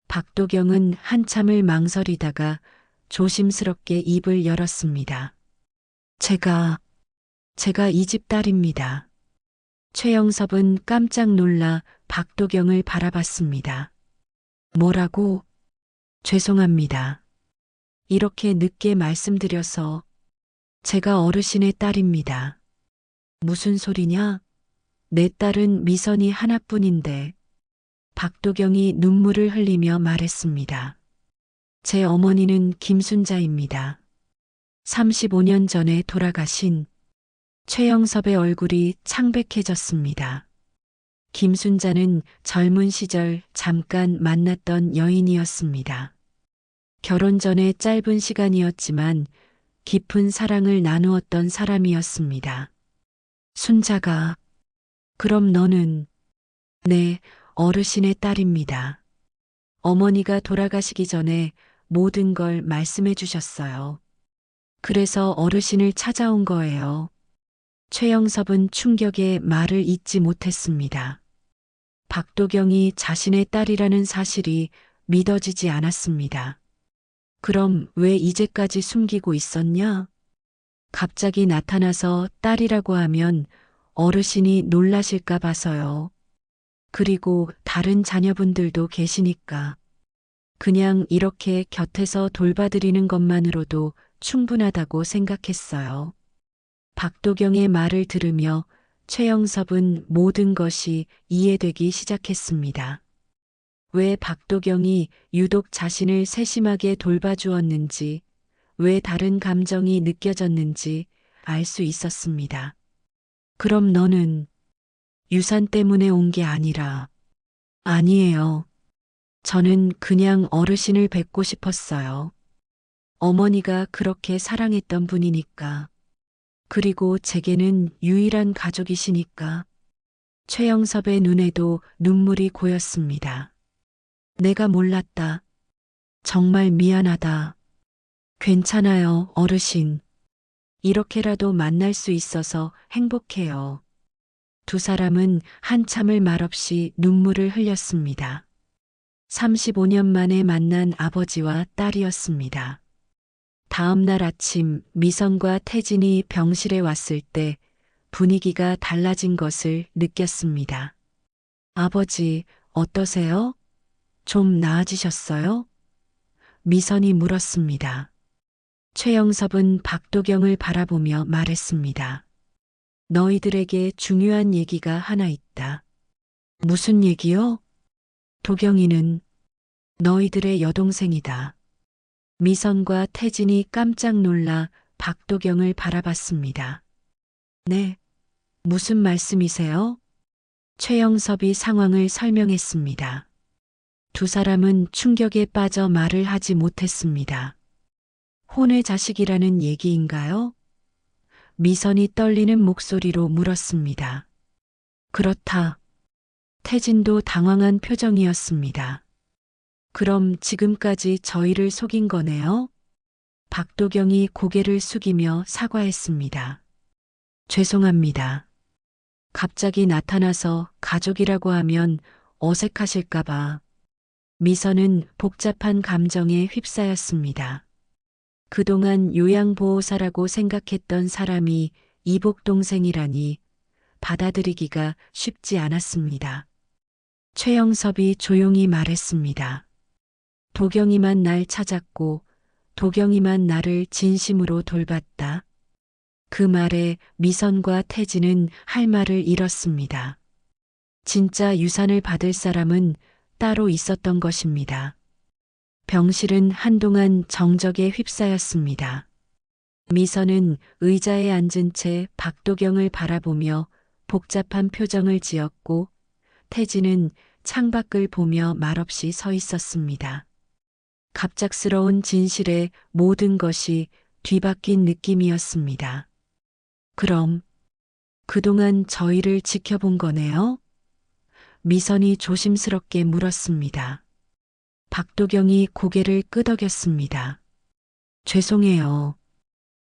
박도경은 한참을 망설이다가 조심스럽게 입을 열었습니다. 제가 이 집 딸입니다. 최영섭은 깜짝 놀라 박도경을 바라봤습니다. 뭐라고? 죄송합니다. 이렇게 늦게 말씀드려서. 제가 어르신의 딸입니다. 무슨 소리냐? 내 딸은 미선이 하나뿐인데. 박도경이 눈물을 흘리며 말했습니다. 제 어머니는 김순자입니다. 35년 전에 돌아가신. 최영섭의 얼굴이 창백해졌습니다. 김순자는 젊은 시절 잠깐 만났던 여인이었습니다. 결혼 전에 짧은 시간이었지만 깊은 사랑을 나누었던 사람이었습니다. 순자가, 그럼 너는? 네, 어르신의 딸입니다. 어머니가 돌아가시기 전에 모든 걸 말씀해 주셨어요. 그래서 어르신을 찾아온 거예요. 최영섭은 충격에 말을 잇지 못했습니다. 박도경이 자신의 딸이라는 사실이 믿어지지 않았습니다. 그럼 왜 이제까지 숨기고 있었냐? 갑자기 나타나서 딸이라고 하면 어르신이 놀라실까 봐서요. 그리고 다른 자녀분들도 계시니까. 그냥 이렇게 곁에서 돌봐드리는 것만으로도 충분하다고 생각했어요. 박도경의 말을 들으며 최영섭은 모든 것이 이해되기 시작했습니다. 왜 박도경이 유독 자신을 세심하게 돌봐주었는지, 왜 다른 감정이 느껴졌는지 알 수 있었습니다. 그럼 너는 유산 때문에 온 게 아니라. 아니에요. 저는 그냥 어르신을 뵙고 싶었어요. 어머니가 그렇게 사랑했던 분이니까. 그리고 제게는 유일한 가족이시니까. 최영섭의 눈에도 눈물이 고였습니다. 내가 몰랐다. 정말 미안하다. 괜찮아요, 어르신. 이렇게라도 만날 수 있어서 행복해요. 두 사람은 한참을 말없이 눈물을 흘렸습니다. 35년 만에 만난 아버지와 딸이었습니다. 다음 날 아침 미선과 태진이 병실에 왔을 때 분위기가 달라진 것을 느꼈습니다. 아버지, 어떠세요? 좀 나아지셨어요? 미선이 물었습니다. 최영섭은 박도경을 바라보며 말했습니다. 너희들에게 중요한 얘기가 하나 있다. 무슨 얘기요? 도경이는 너희들의 여동생이다. 미선과 태진이 깜짝 놀라 박도경을 바라봤습니다. 네, 무슨 말씀이세요? 최영섭이 상황을 설명했습니다. 두 사람은 충격에 빠져 말을 하지 못했습니다. 혼외 자식이라는 얘기인가요? 미선이 떨리는 목소리로 물었습니다. 그렇다. 태진도 당황한 표정이었습니다. 그럼 지금까지 저희를 속인 거네요? 박도경이 고개를 숙이며 사과했습니다. 죄송합니다. 갑자기 나타나서 가족이라고 하면 어색하실까봐. 미선은 복잡한 감정에 휩싸였습니다. 그동안 요양보호사라고 생각했던 사람이 이복 동생이라니 받아들이기가 쉽지 않았습니다. 최영섭이 조용히 말했습니다. 도경이만 날 찾았고 도경이만 나를 진심으로 돌봤다. 그 말에 미선과 태진은 할 말을 잃었습니다. 진짜 유산을 받을 사람은 따로 있었던 것입니다. 병실은 한동안 정적에 휩싸였습니다. 미선은 의자에 앉은 채 박도경을 바라보며 복잡한 표정을 지었고 태진은 창밖을 보며 말없이 서 있었습니다. 갑작스러운 진실에 모든 것이 뒤바뀐 느낌이었습니다. 그럼 그동안 저희를 지켜본 거네요? 미선이 조심스럽게 물었습니다. 박도경이 고개를 끄덕였습니다. 죄송해요.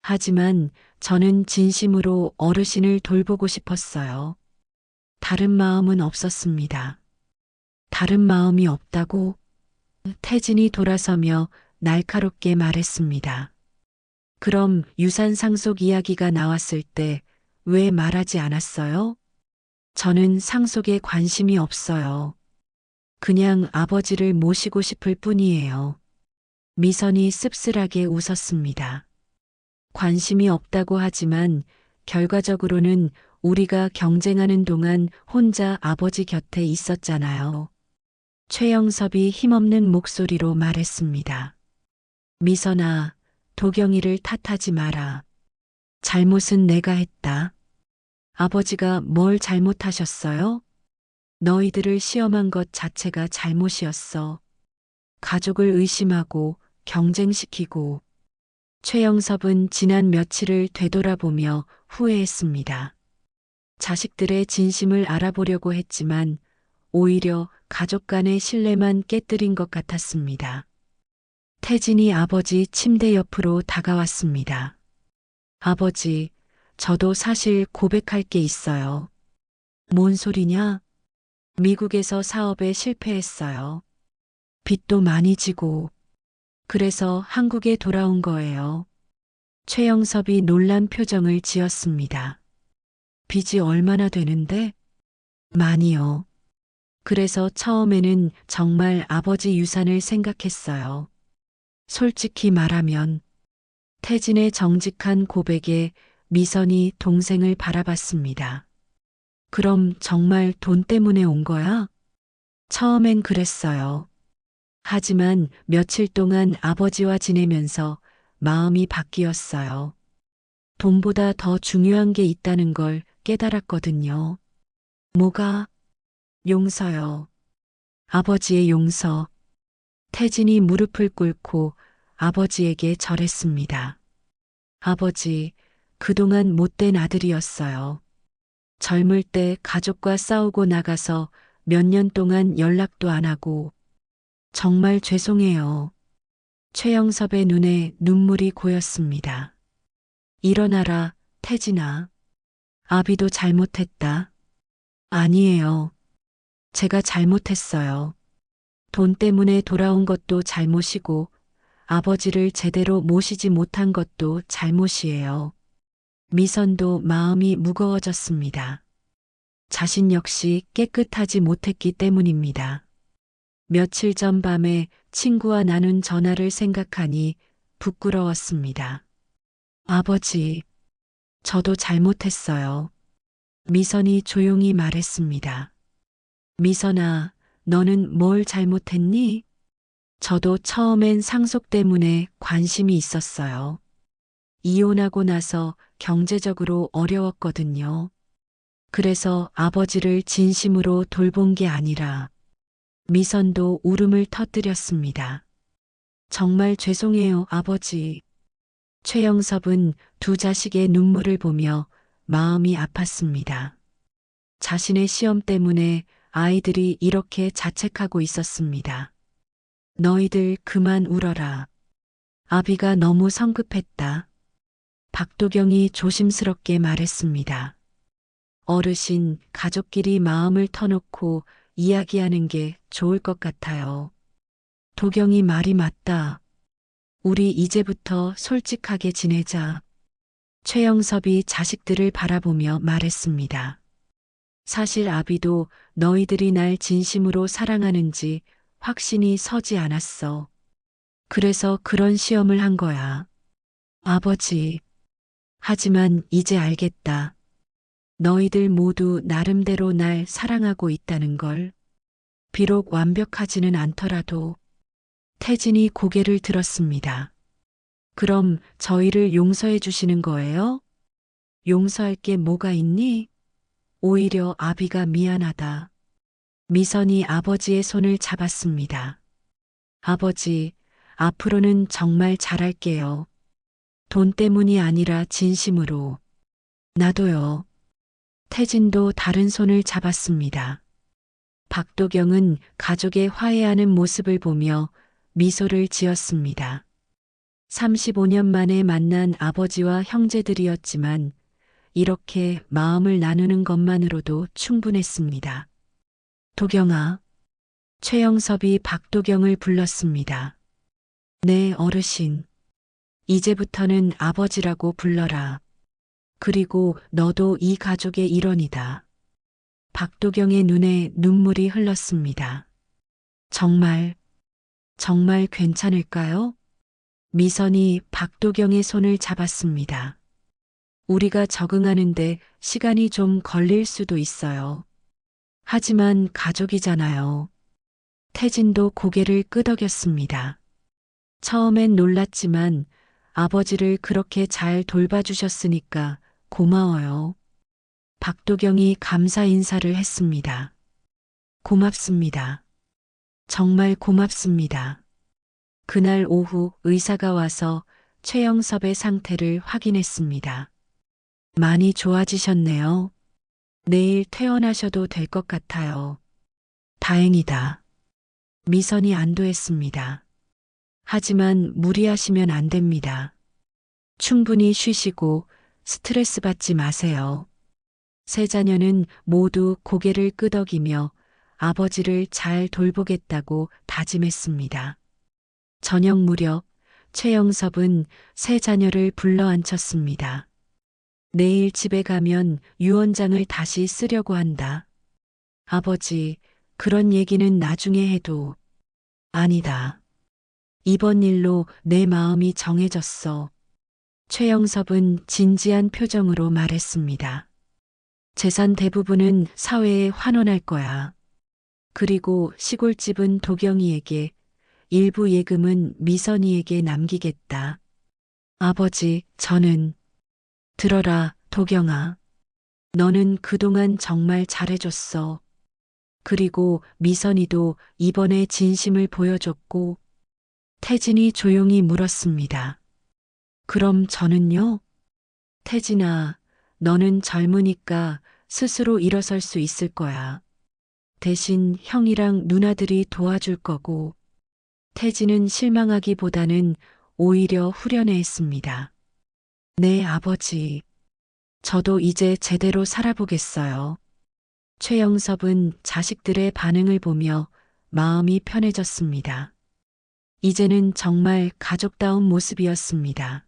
하지만 저는 진심으로 어르신을 돌보고 싶었어요. 다른 마음은 없었습니다. 다른 마음이 없다고? 태진이 돌아서며 날카롭게 말했습니다. 그럼 유산 상속 이야기가 나왔을 때 왜 말하지 않았어요? 저는 상속에 관심이 없어요. 그냥 아버지를 모시고 싶을 뿐이에요. 미선이 씁쓸하게 웃었습니다. 관심이 없다고 하지만 결과적으로는 우리가 경쟁하는 동안 혼자 아버지 곁에 있었잖아요. 최영섭이 힘없는 목소리로 말했습니다. 미선아, 도경이를 탓하지 마라. 잘못은 내가 했다. 아버지가 뭘 잘못하셨어요? 너희들을 시험한 것 자체가 잘못이었어. 가족을 의심하고 경쟁시키고. 최영섭은 지난 며칠을 되돌아보며 후회했습니다. 자식들의 진심을 알아보려고 했지만 오히려 가족 간의 신뢰만 깨뜨린 것 같았습니다. 태진이 아버지 침대 옆으로 다가왔습니다. 아버지, 저도 사실 고백할 게 있어요. 뭔 소리냐? 미국에서 사업에 실패했어요. 빚도 많이 지고. 그래서 한국에 돌아온 거예요. 최영섭이 놀란 표정을 지었습니다. 빚이 얼마나 되는데? 많이요. 그래서 처음에는 정말 아버지 유산을 생각했어요. 솔직히 말하면 태진의 정직한 고백에 미선이 동생을 바라봤습니다. 그럼 정말 돈 때문에 온 거야? 처음엔 그랬어요. 하지만 며칠 동안 아버지와 지내면서 마음이 바뀌었어요. 돈보다 더 중요한 게 있다는 걸 깨달았거든요. 뭐가? 용서요. 아버지의 용서. 태진이 무릎을 꿇고 아버지에게 절했습니다. 아버지, 그동안 못된 아들이었어요. 젊을 때 가족과 싸우고 나가서 몇 년 동안 연락도 안 하고. 정말 죄송해요. 최영섭의 눈에 눈물이 고였습니다. 일어나라, 태진아. 아비도 잘못했다. 아니에요. 제가 잘못했어요. 돈 때문에 돌아온 것도 잘못이고 아버지를 제대로 모시지 못한 것도 잘못이에요. 미선도 마음이 무거워졌습니다. 자신 역시 깨끗하지 못했기 때문입니다. 며칠 전 밤에 친구와 나눈 전화를 생각하니 부끄러웠습니다. 아버지, 저도 잘못했어요. 미선이 조용히 말했습니다. 미선아, 너는 뭘 잘못했니? 저도 처음엔 상속 때문에 관심이 있었어요. 이혼하고 나서 경제적으로 어려웠거든요. 그래서 아버지를 진심으로 돌본 게 아니라 미선도 울음을 터뜨렸습니다. 정말 죄송해요, 아버지. 최영섭은 두 자식의 눈물을 보며 마음이 아팠습니다. 자신의 시험 때문에 아이들이 이렇게 자책하고 있었습니다. 너희들 그만 울어라. 아비가 너무 성급했다. 박도경이 조심스럽게 말했습니다. 어르신, 가족끼리 마음을 터놓고 이야기하는 게 좋을 것 같아요. 도경이 말이 맞다. 우리 이제부터 솔직하게 지내자. 최영섭이 자식들을 바라보며 말했습니다. 사실 아비도 너희들이 날 진심으로 사랑하는지 확신이 서지 않았어. 그래서 그런 시험을 한 거야. 아버지. 하지만 이제 알겠다. 너희들 모두 나름대로 날 사랑하고 있다는 걸. 비록 완벽하지는 않더라도. 태진이 고개를 들었습니다. 그럼 저희를 용서해 주시는 거예요? 용서할 게 뭐가 있니? 오히려 아비가 미안하다. 미선이 아버지의 손을 잡았습니다. 아버지, 앞으로는 정말 잘할게요. 돈 때문이 아니라 진심으로. 나도요. 태진도 다른 손을 잡았습니다. 박도경은 가족의 화해하는 모습을 보며 미소를 지었습니다. 35년 만에 만난 아버지와 형제들이었지만 이렇게 마음을 나누는 것만으로도 충분했습니다. 도경아, 최영섭이 박도경을 불렀습니다. 네, 어르신. 이제부터는 아버지라고 불러라. 그리고 너도 이 가족의 일원이다. 박도경의 눈에 눈물이 흘렀습니다. 정말 괜찮을까요? 미선이 박도경의 손을 잡았습니다. 우리가 적응하는데 시간이 좀 걸릴 수도 있어요. 하지만 가족이잖아요. 태진도 고개를 끄덕였습니다. 처음엔 놀랐지만 아버지를 그렇게 잘 돌봐주셨으니까 고마워요. 박도경이 감사 인사를 했습니다. 고맙습니다. 정말 고맙습니다. 그날 오후 의사가 와서 최영섭의 상태를 확인했습니다. 많이 좋아지셨네요. 내일 퇴원하셔도 될 것 같아요. 다행이다. 미선이 안도했습니다. 하지만 무리하시면 안 됩니다. 충분히 쉬시고 스트레스 받지 마세요. 세 자녀는 모두 고개를 끄덕이며 아버지를 잘 돌보겠다고 다짐했습니다. 저녁 무렵 최영섭은 세 자녀를 불러 앉혔습니다. 내일 집에 가면 유언장을 다시 쓰려고 한다. 아버지, 그런 얘기는 나중에 해도. 아니다. 이번 일로 내 마음이 정해졌어. 최영섭은 진지한 표정으로 말했습니다. 재산 대부분은 사회에 환원할 거야. 그리고 시골집은 도경이에게, 일부 예금은 미선이에게 남기겠다. 아버지, 저는. 들어라, 도경아. 너는 그동안 정말 잘해줬어. 그리고 미선이도 이번에 진심을 보여줬고. 태진이 조용히 물었습니다. 그럼 저는요? 태진아, 너는 젊으니까 스스로 일어설 수 있을 거야. 대신 형이랑 누나들이 도와줄 거고. 태진은 실망하기보다는 오히려 후련해했습니다. 네, 아버지. 저도 이제 제대로 살아보겠어요. 최영섭은 자식들의 반응을 보며 마음이 편해졌습니다. 이제는 정말 가족다운 모습이었습니다.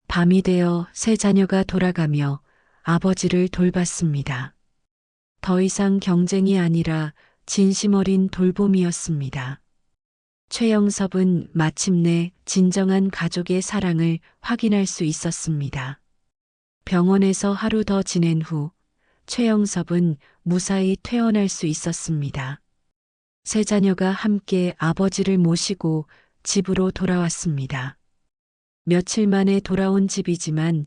밤이 되어 세 자녀가 돌아가며 아버지를 돌봤습니다. 더 이상 경쟁이 아니라 진심 어린 돌봄이었습니다. 최영섭은 마침내 진정한 가족의 사랑을 확인할 수 있었습니다. 병원에서 하루 더 지낸 후 최영섭은 무사히 퇴원할 수 있었습니다. 세 자녀가 함께 아버지를 모시고 집으로 돌아왔습니다. 며칠 만에 돌아온 집이지만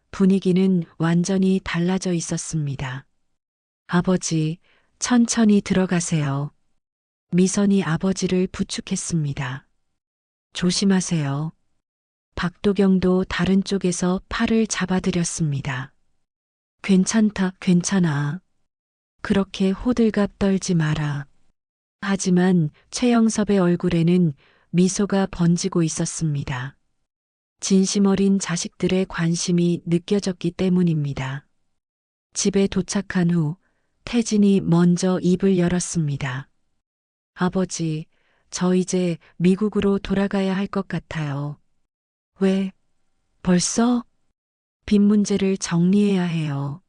분위기는 완전히 달라져 있었습니다. 아버지, 천천히 들어가세요. 미선이 아버지를 부축했습니다. 조심하세요. 박도경도 다른 쪽에서 팔을 잡아들였습니다. 괜찮다, 괜찮아. 그렇게 호들갑 떨지 마라. 하지만 최영섭의 얼굴에는 미소가 번지고 있었습니다. 진심 어린 자식들의 관심이 느껴졌기 때문입니다. 집에 도착한 후 태진이 먼저 입을 열었습니다. 아버지, 저 이제 미국으로 돌아가야 할 것 같아요. 왜? 벌써? 빚 문제를 정리해야 해요.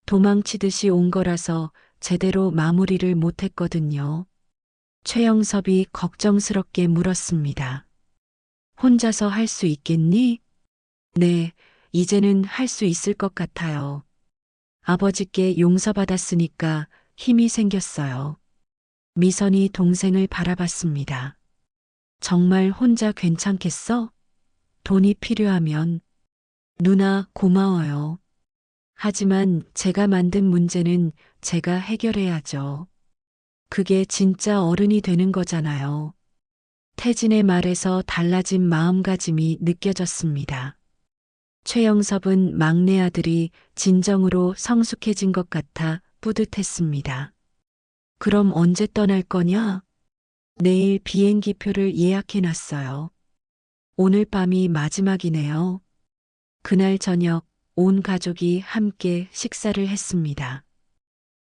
도망치듯이 온 거라서 제대로 마무리를 못했거든요. 최영섭이 걱정스럽게 물었습니다. 혼자서 할 수 있겠니? 네, 이제는 할 수 있을 것 같아요. 아버지께 용서받았으니까 힘이 생겼어요. 미선이 동생을 바라봤습니다. 정말 혼자 괜찮겠어? 돈이 필요하면. 누나 고마워요. 하지만 제가 만든 문제는 제가 해결해야죠. 그게 진짜 어른이 되는 거잖아요. 태진의 말에서 달라진 마음가짐이 느껴졌습니다. 최영섭은 막내 아들이 진정으로 성숙해진 것 같아 뿌듯했습니다. 그럼 언제 떠날 거냐? 내일 비행기표를 예약해놨어요. 오늘 밤이 마지막이네요. 그날 저녁 온 가족이 함께 식사를 했습니다.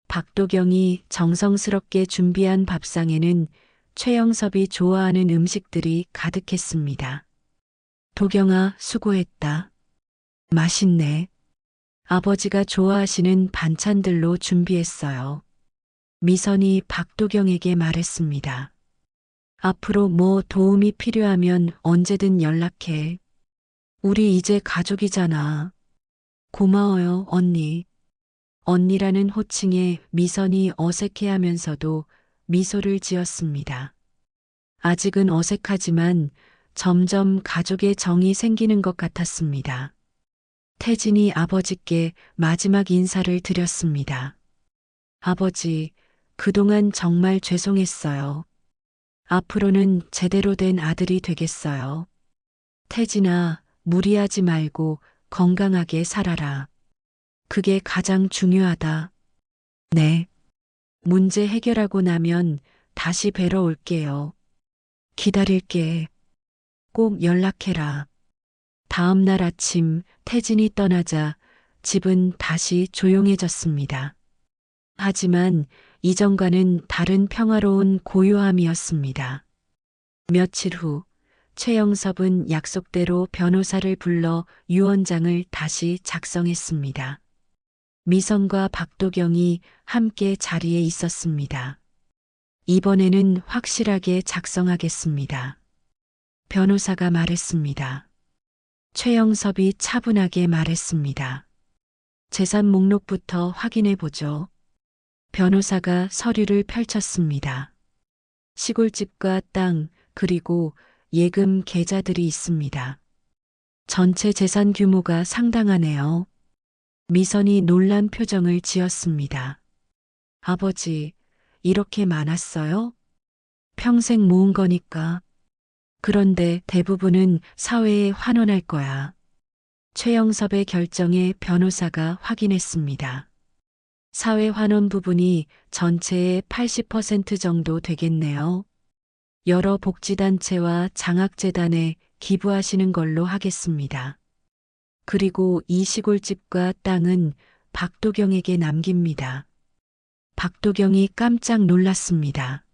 박도경이 정성스럽게 준비한 밥상에는 최영섭이 좋아하는 음식들이 가득했습니다. 도경아, 수고했다. 맛있네. 아버지가 좋아하시는 반찬들로 준비했어요. 미선이 박도경에게 말했습니다. 앞으로 뭐 도움이 필요하면 언제든 연락해. 우리 이제 가족이잖아. 고마워요, 언니. 언니라는 호칭에 미선이 어색해하면서도 미소를 지었습니다. 아직은 어색하지만 점점 가족의 정이 생기는 것 같았습니다. 태진이 아버지께 마지막 인사를 드렸습니다. 아버지, 그동안 정말 죄송했어요. 앞으로는 제대로 된 아들이 되겠어요. 태진아, 무리하지 말고 건강하게 살아라. 그게 가장 중요하다. 네. 문제 해결하고 나면 다시 뵈러 올게요. 기다릴게. 꼭 연락해라. 다음 날 아침 태진이 떠나자 집은 다시 조용해졌습니다. 하지만 이전과는 다른 평화로운 고요함이었습니다. 며칠 후 최영섭은 약속대로 변호사를 불러 유언장을 다시 작성했습니다. 미선과 박도경이 함께 자리에 있었습니다. 이번에는 확실하게 작성하겠습니다. 변호사가 말했습니다. 최영섭이 차분하게 말했습니다. 재산 목록부터 확인해 보죠. 변호사가 서류를 펼쳤습니다. 시골집과 땅, 그리고 예금 계좌들이 있습니다. 전체 재산 규모가 상당하네요. 미선이 놀란 표정을 지었습니다. 아버지, 이렇게 많았어요? 평생 모은 거니까. 그런데 대부분은 사회에 환원할 거야. 최영섭의 결정에 변호사가 확인했습니다. 사회 환원 부분이 전체의 80% 정도 되겠네요. 여러 복지단체와 장학재단에 기부하시는 걸로 하겠습니다. 그리고 이 시골집과 땅은 박도경에게 남깁니다. 박도경이 깜짝 놀랐습니다.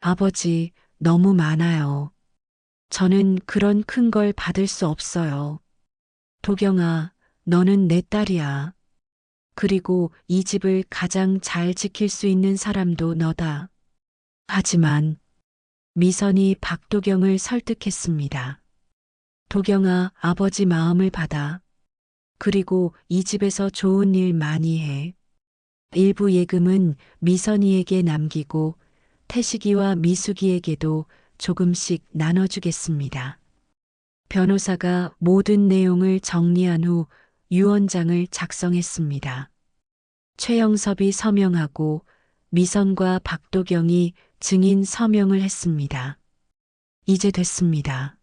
아버지, 너무 많아요. 저는 그런 큰 걸 받을 수 없어요. 도경아, 너는 내 딸이야. 그리고 이 집을 가장 잘 지킬 수 있는 사람도 너다. 하지만 미선이 박도경을 설득했습니다. 도경아, 아버지 마음을 받아. 그리고 이 집에서 좋은 일 많이 해. 일부 예금은 미선이에게 남기고 태식이와 미숙이에게도 조금씩 나눠주겠습니다. 변호사가 모든 내용을 정리한 후 유언장을 작성했습니다. 최영섭이 서명하고 미선과 박도경이 증인 서명을 했습니다. 이제 됐습니다.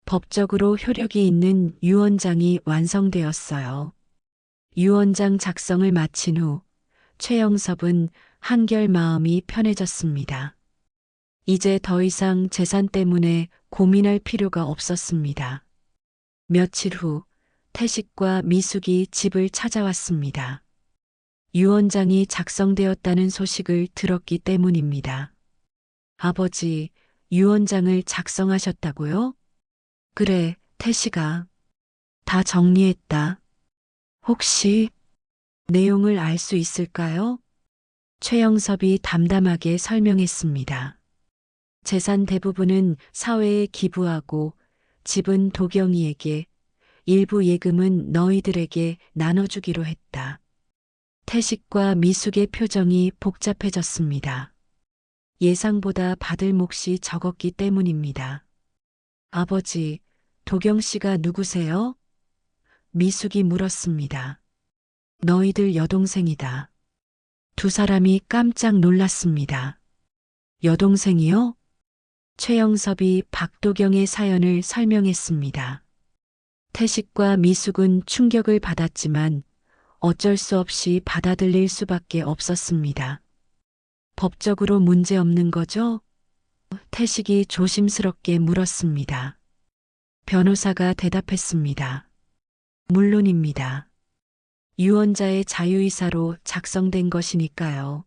법적으로 효력이 있는 유언장이 완성되었어요. 유언장 작성을 마친 후 최영섭은 한결 마음이 편해졌습니다. 이제 더 이상 재산 때문에 고민할 필요가 없었습니다. 며칠 후 태식과 미숙이 집을 찾아왔습니다. 유언장이 작성되었다는 소식을 들었기 때문입니다. 아버지, 유언장을 작성하셨다고요? 그래, 태식아. 다 정리했다. 혹시 내용을 알 수 있을까요? 최영섭이 담담하게 설명했습니다. 재산 대부분은 사회에 기부하고 집은 도경이에게, 일부 예금은 너희들에게 나눠주기로 했다. 태식과 미숙의 표정이 복잡해졌습니다. 예상보다 받을 몫이 적었기 때문입니다. 아버지, 도경 씨가 누구세요? 미숙이 물었습니다. 너희들 여동생이다. 두 사람이 깜짝 놀랐습니다. 여동생이요? 최영섭이 박도경의 사연을 설명했습니다. 태식과 미숙은 충격을 받았지만 어쩔 수 없이 받아들일 수밖에 없었습니다. 법적으로 문제 없는 거죠? 태식이 조심스럽게 물었습니다. 변호사가 대답했습니다. 물론입니다. 유언자의 자유이사로 작성된 것이니까요.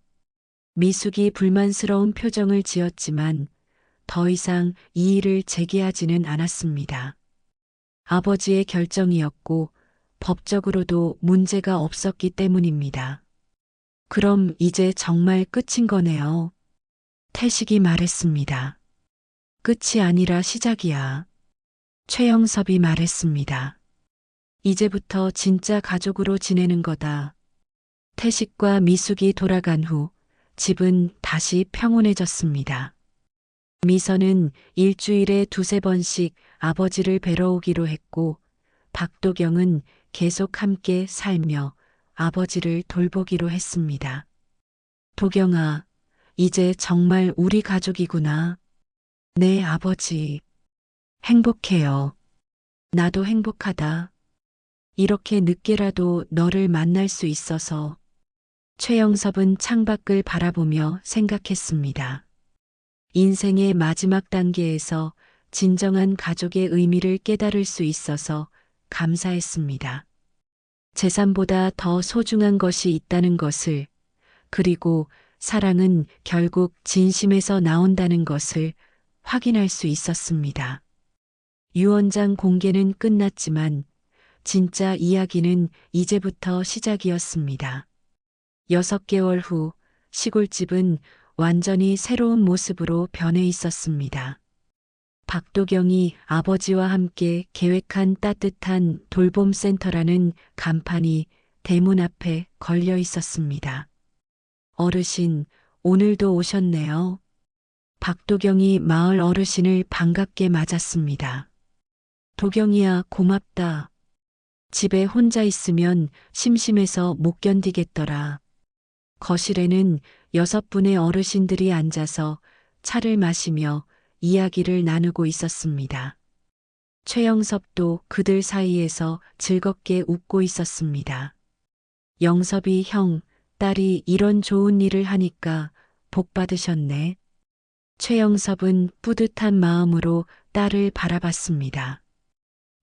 미숙이 불만스러운 표정을 지었지만 더 이상 이의를 제기하지는 않았습니다. 아버지의 결정이었고 법적으로도 문제가 없었기 때문입니다. 그럼 이제 정말 끝인 거네요. 태식이 말했습니다. 끝이 아니라 시작이야. 최영섭이 말했습니다. 이제부터 진짜 가족으로 지내는 거다. 태식과 미숙이 돌아간 후 집은 다시 평온해졌습니다. 미선은 일주일에 2~3번씩 아버지를 뵈러 오기로 했고 박도경은 계속 함께 살며 아버지를 돌보기로 했습니다. 도경아, 이제 정말 우리 가족이구나. 네, 아버지. 행복해요. 나도 행복하다. 이렇게 늦게라도 너를 만날 수 있어서. 최영섭은 창밖을 바라보며 생각했습니다. 인생의 마지막 단계에서 진정한 가족의 의미를 깨달을 수 있어서 감사했습니다. 재산보다 더 소중한 것이 있다는 것을, 그리고 사랑은 결국 진심에서 나온다는 것을 확인할 수 있었습니다. 유언장 공개는 끝났지만 진짜 이야기는 이제부터 시작이었습니다. 6개월 후 시골집은 완전히 새로운 모습으로 변해 있었습니다. 박도경이 아버지와 함께 계획한 따뜻한 돌봄센터라는 간판이 대문 앞에 걸려 있었습니다. 어르신, 오늘도 오셨네요. 박도경이 마을 어르신을 반갑게 맞았습니다. 도경이야, 고맙다. 집에 혼자 있으면 심심해서 못 견디겠더라. 거실에는 6분의 어르신들이 앉아서 차를 마시며 이야기를 나누고 있었습니다. 최영섭도 그들 사이에서 즐겁게 웃고 있었습니다. 영섭이 형, 딸이 이런 좋은 일을 하니까 복 받으셨네. 최영섭은 뿌듯한 마음으로 딸을 바라봤습니다.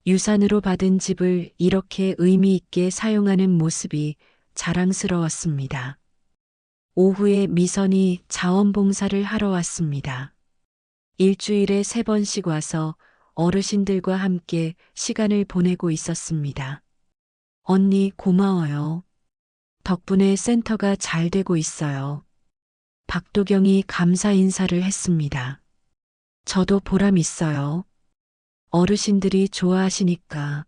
유산으로 받은 집을 이렇게 의미 있게 사용하는 모습이 자랑스러웠습니다. 오후에 미선이 자원봉사를 하러 왔습니다. 일주일에 3번씩 와서 어르신들과 함께 시간을 보내고 있었습니다. 언니 고마워요. 덕분에 센터가 잘 되고 있어요. 박도경이 감사 인사를 했습니다. 저도 보람 있어요. 어르신들이 좋아하시니까.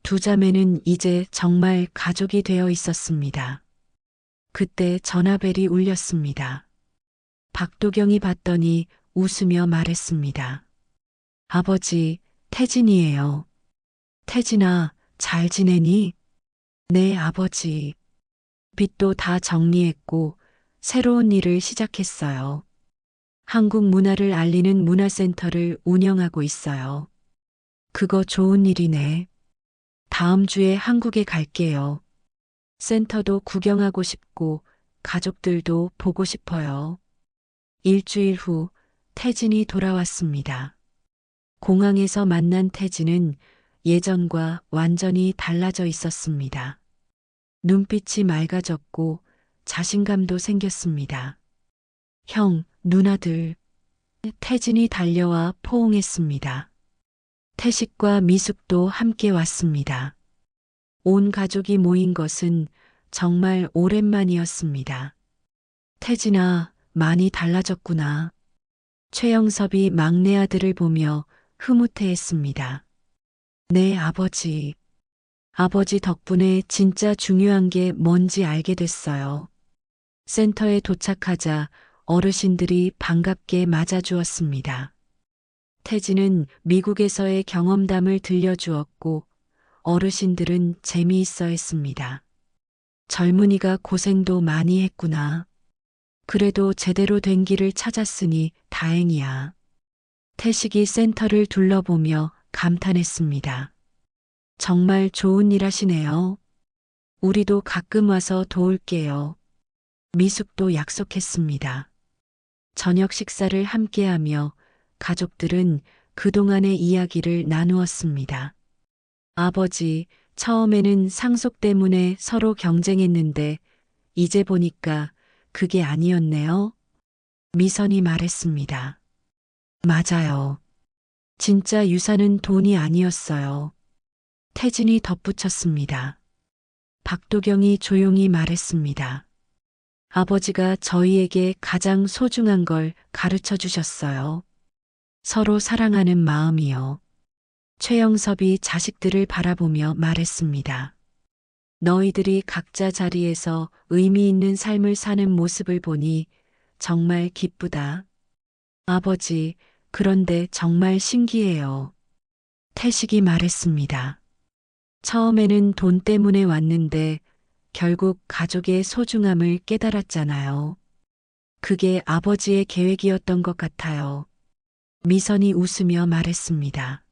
두 자매는 이제 정말 가족이 되어 있었습니다. 그때 전화벨이 울렸습니다. 박도경이 받더니 웃으며 말했습니다. 아버지, 태진이에요. 태진아, 잘 지내니? 네, 아버지. 빚도 다 정리했고 새로운 일을 시작했어요. 한국 문화를 알리는 문화센터를 운영하고 있어요. 그거 좋은 일이네. 다음 주에 한국에 갈게요. 센터도 구경하고 싶고 가족들도 보고 싶어요. 일주일 후 태진이 돌아왔습니다. 공항에서 만난 태진은 예전과 완전히 달라져 있었습니다. 눈빛이 맑아졌고 자신감도 생겼습니다. 형, 누나들. 태진이 달려와 포옹했습니다. 태식과 미숙도 함께 왔습니다. 온 가족이 모인 것은 정말 오랜만이었습니다. 태진아, 많이 달라졌구나. 최영섭이 막내 아들을 보며 흐뭇해했습니다. 네, 아버지. 아버지 덕분에 진짜 중요한 게 뭔지 알게 됐어요. 센터에 도착하자 어르신들이 반갑게 맞아주었습니다. 태진은 미국에서의 경험담을 들려주었고 어르신들은 재미있어 했습니다. 젊은이가 고생도 많이 했구나. 그래도 제대로 된 길을 찾았으니 다행이야. 태식이 센터를 둘러보며 감탄했습니다. 정말 좋은 일 하시네요. 우리도 가끔 와서 도울게요. 미숙도 약속했습니다. 저녁 식사를 함께하며 가족들은 그동안의 이야기를 나누었습니다. 아버지, 처음에는 상속 때문에 서로 경쟁했는데 이제 보니까 그게 아니었네요. 미선이 말했습니다. 맞아요. 진짜 유산은 돈이 아니었어요. 태진이 덧붙였습니다. 박도경이 조용히 말했습니다. 아버지가 저희에게 가장 소중한 걸 가르쳐 주셨어요. 서로 사랑하는 마음이요. 최영섭이 자식들을 바라보며 말했습니다. 너희들이 각자 자리에서 의미 있는 삶을 사는 모습을 보니 정말 기쁘다. 아버지, 그런데 정말 신기해요. 태식이 말했습니다. 처음에는 돈 때문에 왔는데 결국 가족의 소중함을 깨달았잖아요. 그게 아버지의 계획이었던 것 같아요. 미선이 웃으며 말했습니다.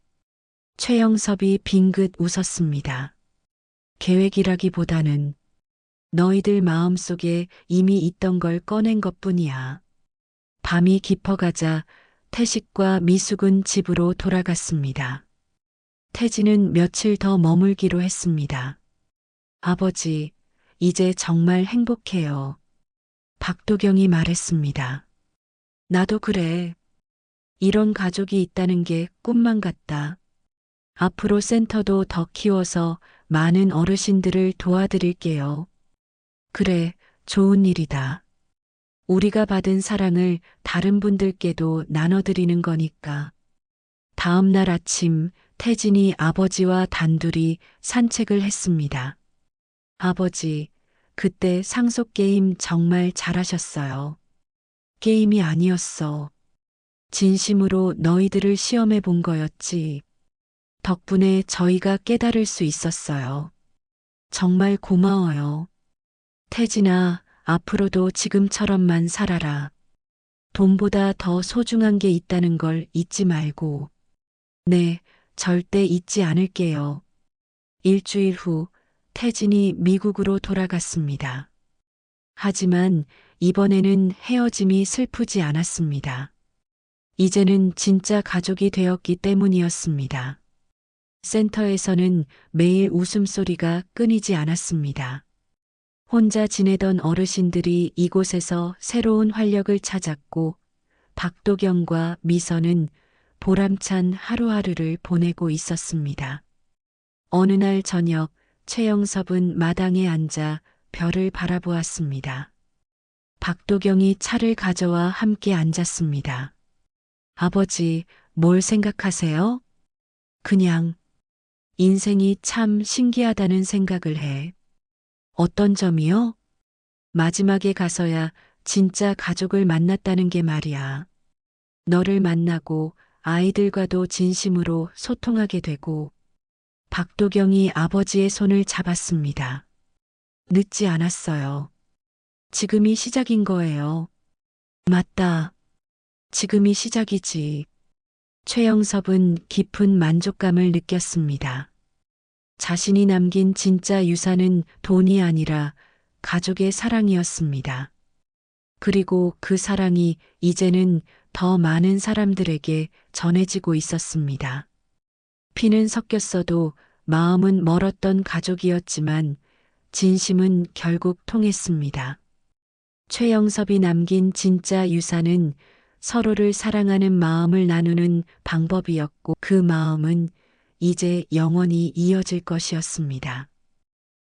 최영섭이 빙긋 웃었습니다. 계획이라기보다는 너희들 마음속에 이미 있던 걸 꺼낸 것뿐이야. 밤이 깊어가자 태식과 미숙은 집으로 돌아갔습니다. 태진은 며칠 더 머물기로 했습니다. 아버지, 이제 정말 행복해요. 박도경이 말했습니다. 나도 그래. 이런 가족이 있다는 게 꿈만 같다. 앞으로 센터도 더 키워서 많은 어르신들을 도와드릴게요. 그래, 좋은 일이다. 우리가 받은 사랑을 다른 분들께도 나눠드리는 거니까. 다음 날 아침 태진이 아버지와 단둘이 산책을 했습니다. 아버지, 그때 상속 게임 정말 잘하셨어요. 게임이 아니었어. 진심으로 너희들을 시험해 본 거였지. 덕분에 저희가 깨달을 수 있었어요. 정말 고마워요. 태진아, 앞으로도 지금처럼만 살아라. 돈보다 더 소중한 게 있다는 걸 잊지 말고. 네, 절대 잊지 않을게요. 일주일 후 태진이 미국으로 돌아갔습니다. 하지만 이번에는 헤어짐이 슬프지 않았습니다. 이제는 진짜 가족이 되었기 때문이었습니다. 센터에서는 매일 웃음소리가 끊이지 않았습니다. 혼자 지내던 어르신들이 이곳에서 새로운 활력을 찾았고 박도경과 미선은 보람찬 하루하루를 보내고 있었습니다. 어느 날 저녁 최영섭은 마당에 앉아 별을 바라보았습니다. 박도경이 차를 가져와 함께 앉았습니다. 아버지, 뭘 생각하세요? 그냥 인생이 참 신기하다는 생각을 해. 어떤 점이요? 마지막에 가서야 진짜 가족을 만났다는 게 말이야. 너를 만나고 아이들과도 진심으로 소통하게 되고 박도경이 아버지의 손을 잡았습니다. 늦지 않았어요. 지금이 시작인 거예요. 맞다. 지금이 시작이지. 최영섭은 깊은 만족감을 느꼈습니다. 자신이 남긴 진짜 유산은 돈이 아니라 가족의 사랑이었습니다. 그리고 그 사랑이 이제는 더 많은 사람들에게 전해지고 있었습니다. 피는 섞였어도 마음은 멀었던 가족이었지만 진심은 결국 통했습니다. 최영섭이 남긴 진짜 유산은 서로를 사랑하는 마음을 나누는 방법이었고 그 마음은 이제 영원히 이어질 것이었습니다.